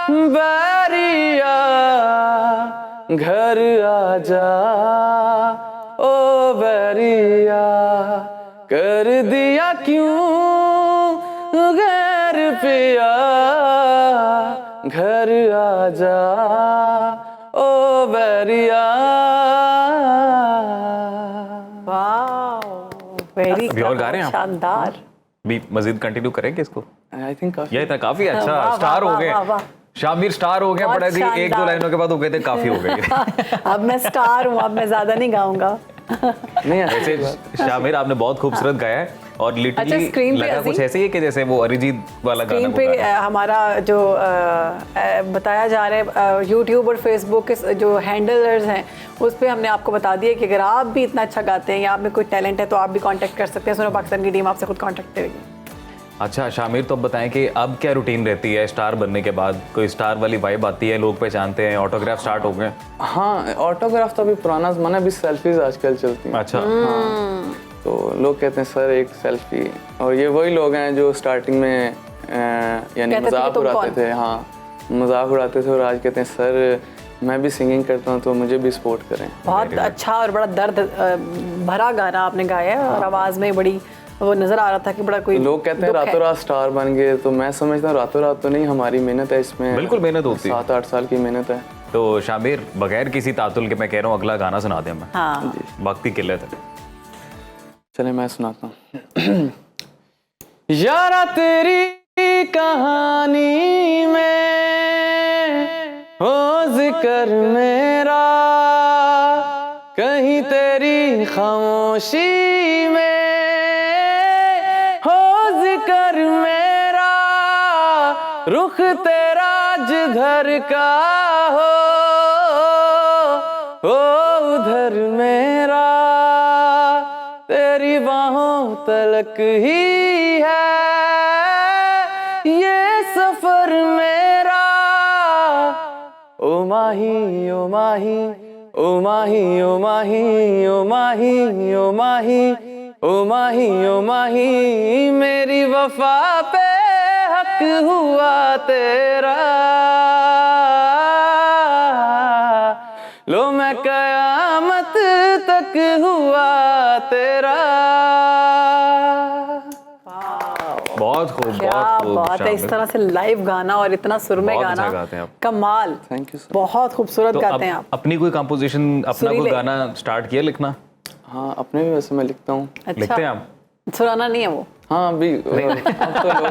बैरिया, घर आजा ओ बैरिया, कर दिया क्यों गैर पिया, घर आजा ओ बैरिया। वेरी अभी और गा रहे हैं आप? शानदार। भी मजीद कंटिन्यू करेंगे इसको? आई थिंक ये इतना काफी अच्छा वाह, स्टार वाह, हो गए वाह, वाह। शामिर, स्टार हो गए। बहुत पड़ा थी एक दो शानदार। लाइनों के बाद हो गए थे काफी हो गए। अब मैं स्टार हूँ, अब मैं ज्यादा नहीं गाऊंगा। नहीं वैसे शामिर आपने बहुत खूबसूरत गाया है और अच्छा, लिटरली स्क्रीन पे लगा अजीम? कुछ ऐसे ही है कि जैसे वो अरिजीत वाला गाना स्क्रीन को पे गा रहे हैं। हमारा जो बताया जा रहा है यूट्यूब और फेसबुक के जो हैंडलर्स हैं उस पे हमने आपको बता दिया कि अगर आप भी इतना अच्छा गाते हैं या आप में कोई टैलेंट है तो आप भी कांटेक्ट कर सकते हैं। सुनो पाकिस्तान की टीम आपसे खुद कांटेक्ट करेगी। अच्छा शामिर, तो अब बताएं कि अब क्या रूटीन रहती है स्टार बनने के बाद? कोई स्टार वाली वाइब आती है, लोग पहचानते हैं, ऑटोग्राफ स्टार्ट हो गए? हाँ, ऑटोग्राफ तो अभी पुराना ज़माना है, अभी सेल्फीज आजकल चलती हैं। अच्छा। हाँ, तो लोग कहते हैं सर एक सेल्फी, और ये वही लोग हैं जो स्टार्टिंग में यानी कहते थे मजाक कि तुम उड़ाते कौन? थे। हाँ, मजाक उड़ाते थे और आज कहते हैं सर मैं भी सिंगिंग करता हूँ तो मुझे भी सपोर्ट करें। बहुत अच्छा और बड़ा दर्द भरा गाना आपने गाया है और आवाज़ में बड़ी वो नज़र आ रहा था कि बड़ा कोई लोग कहते हैं दुख है। रातों रात स्टार बन गए, तो मैं समझता हूँ रातों रात तो नहीं, हमारी मेहनत है इसमें। बिल्कुल मेहनत होती है। 7-8 साल की मेहनत है। तो शामिर, बगैर किसी तातुल के मैं कह रहा हूँ अगला गाना सुना दें। मैं हाँ वक्त की किल्लत है। चले मैं सुनाता हूँ। यारा तेरी कहानी में हो जिक्र मेरा, कहीं तेरी खामोशी में हो जिक्र मेरा, रुख तेरा जिधर का हो उधर मेरा, तेरी बाहों तलक ही है ये सफर मेरा। ओ माही ओ माही ओ माही ओ माही ओ माही ओ माही ओ माही ओ माही, मेरी वफा पे हक हुआ तेरा, लो मैं कयामत तक हुआ तेरा। बहुत खूब, क्या बहुत खूब बात है, इस शामिर। तरह से लाइव गाना और इतना सुर में बहुत गाना अच्छा गाते हैं आप। कमाल। Thank you sir. बहुत खूबसूरत तो गाते अब हैं आप। अपनी कोई कंपोजिशन, अपना कोई सुरीले। गाना स्टार्ट किया लिखना? हाँ, अपने भी वैसे मैं लिखता हूँ। लिखते हैं आप? सुराना नहीं है वो। हाँ अभी अब तो लोग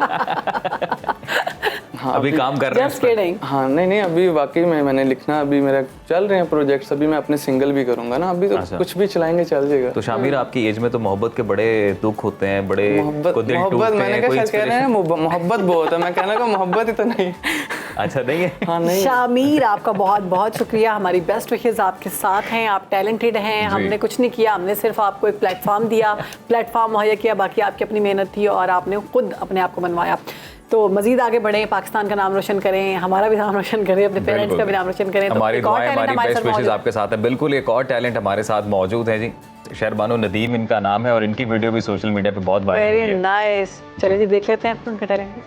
हाँ अभी काम कर रहे हैं Just इस पे? kidding। हाँ नहीं अभी वाकई में मैंने लिखना, अभी मेरा चल रहे हैं प्रोजेक्ट्स, अभी मैं अपने सिंगल भी करूंगा ना, अभी तो अच्छा। कुछ भी चलाएंगे चल जाएगा। तो शामिर, आपकी एज में तो मोहब्बत के बड़े दुख होते हैं, बड़े मोहब्बत को दिल मोहब्बत टूटते मैंने हैं, कहा कोई शायद कह रहे हैं मोहब्बत बहुत है, मैं कहना का मोहब्बत ही तो नहीं। अच्छा नहीं है? हाँ नहीं शामिर, आपका बहुत बहुत शुक्रिया। हमारी बेस्ट विशेस आपके साथ हैं, आप टैलेंटेड हैं। हमने कुछ नहीं किया, हमने सिर्फ आपको एक प्लेटफॉर्म दिया, प्लेटफॉर्म मुहैया किया, बाकी आपकी अपनी मेहनत थी और आपने खुद अपने आप को बनवाया। तो मजीद आगे बढ़ें, पाकिस्तान का नाम रोशन करें, हमारा भी नाम रोशन करें, अपने पेरेंट्स का भी नाम रोशन करें। हमारी एक और दुआएं, talent हमारी हमारे बेस्ट साथ विशेस मौजूद- आपके साथ है। बिल्कुल, एक और टैलेंट हमारे साथ मौजूद है जी, शहरबानो नदीम इनका नाम है और इनकी वीडियो भी सोशल मीडिया पे बहुत वायरल हुई वेरी है। नाइस। चलिए जी देख लेते हैं उनका टैलेंट।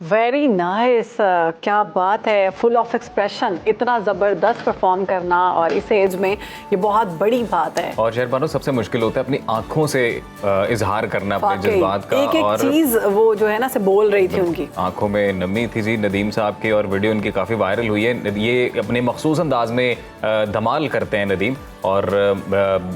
वेरी नाइस क्या बात है, फुल ऑफ एक्सप्रेशन, इतना ज़बरदस्त परफॉर्म करना और इस एज में ये बहुत बड़ी बात है। और शहरबानो सबसे मुश्किल होता है अपनी आंखों से इजहार करना अपने वाकई, जज्बात का। एक एक और चीज़ वो जो है ना से बोल रही थी उनकी आंखों में नमी थी जी नदीम साहब की, और वीडियो उनकी काफ़ी वायरल हुई है। ये अपने मखसूस अंदाज में धमाल करते हैं नदीम, और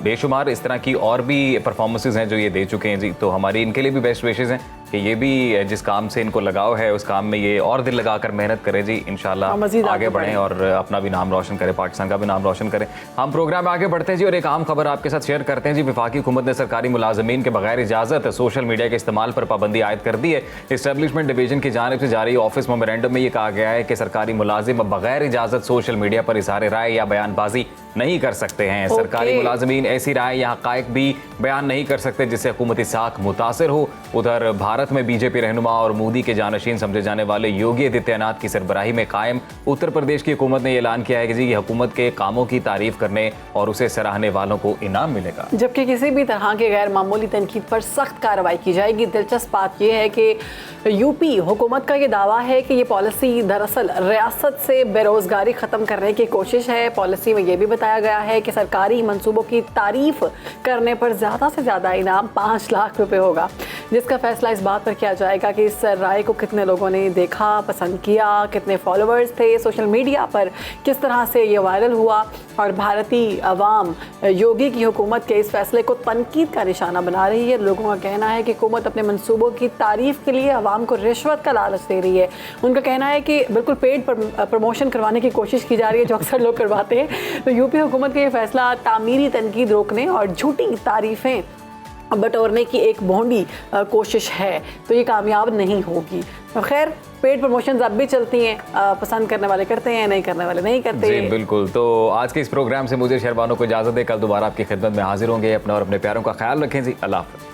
बेशुमार इस तरह की और भी परफॉर्मेंसेज हैं जो ये दे चुके हैं जी। तो हमारी इनके लिए भी बेस्ट विशेज़ हैं कि ये भी जिस काम से इनको लगाव है उस काम में ये और दिल लगाकर मेहनत करें जी, इंशाल्लाह आगे बढ़ें और अपना भी नाम रोशन करें, पाकिस्तान का भी नाम रोशन करें। हम प्रोग्राम में आगे बढ़ते हैं जी और एक आम खबर आपके साथ शेयर करते हैं जी। वफाकी हुकूमत ने सरकारी मुलाजमीन के बगैर इजाज़त सोशल मीडिया के इस्तेमाल पर पाबंदी आयद कर दी है। इस्टेब्लिशमेंट डिवीजन की जानिब से जारी ऑफिस मेमोरेंडम में ये कहा गया है कि सरकारी मुलाजिम अब बगैर इजाज़त सोशल मीडिया पर इज़हार राय या बयानबाजी नहीं कर सकते हैं। सरकारी मुलाजमीन ऐसी राय या हक़ाइक़ भी बयान नहीं कर सकते जिससे हुकूमती साख मुतासर हो। उधर भारत में बीजेपी रहनुमा और मोदी के जानशीन समझे जाने वाले योगी आदित्यनाथ की सरबराही में कायम उत्तर प्रदेश की हुकूमत ने ऐलान किया है कि जी ये हुकूमत के कामों की तारीफ करने और उसे सराहने वालों को इनाम मिलेगा, जबकि किसी भी तरह के गैर मामूली तनकीद पर सख्त कार्रवाई की जाएगी। दिलचस्प बात यह है कि यूपी हुकूमत का ये दावा है कि ये पॉलिसी दरअसल रियासत से बेरोजगारी ख़त्म करने की कोशिश है। पॉलिसी में यह भी बताया गया है कि सरकारी मंसूबों की तारीफ करने पर ज़्यादा से ज़्यादा इनाम 5 लाख रुपए होगा, जिसका फैसला इस बात पर किया जाएगा कि इस राय को कितने लोगों ने देखा, पसंद किया, कितने फॉलोअर्स थे सोशल मीडिया पर, किस तरह से ये वायरल हुआ। और भारतीय अवाम योगी की हुकूमत के इस फैसले को तनकीद का निशाना बना रही है। लोगों का कहना है कि हुकूमत अपने मंसूबों की तारीफ के लिए अवाम को रिश्वत का लालच दे रही है। उनका कहना है कि बिल्कुल पेड प्रमोशन करवाने की कोशिश की जा रही है जो अक्सर लोग करवाते हैं। तो यूपी हुकूमत का ये फैसला तामीरी तनकीद रोकने और झूठी तारीफें बटोरने की एक भोंडी कोशिश है, तो ये कामयाब नहीं होगी। खैर पेड प्रमोशंस अब भी चलती हैं, पसंद करने वाले करते हैं, नहीं करने वाले नहीं करते। जी बिल्कुल। तो आज के इस प्रोग्राम से मुझे शहरबानो को इजाज़त दे, कल दोबारा आपकी खिदमत में हाजिर होंगे। अपना और अपने प्यारों का ख्याल रखें जी। अल्लाह हाफ़िज़।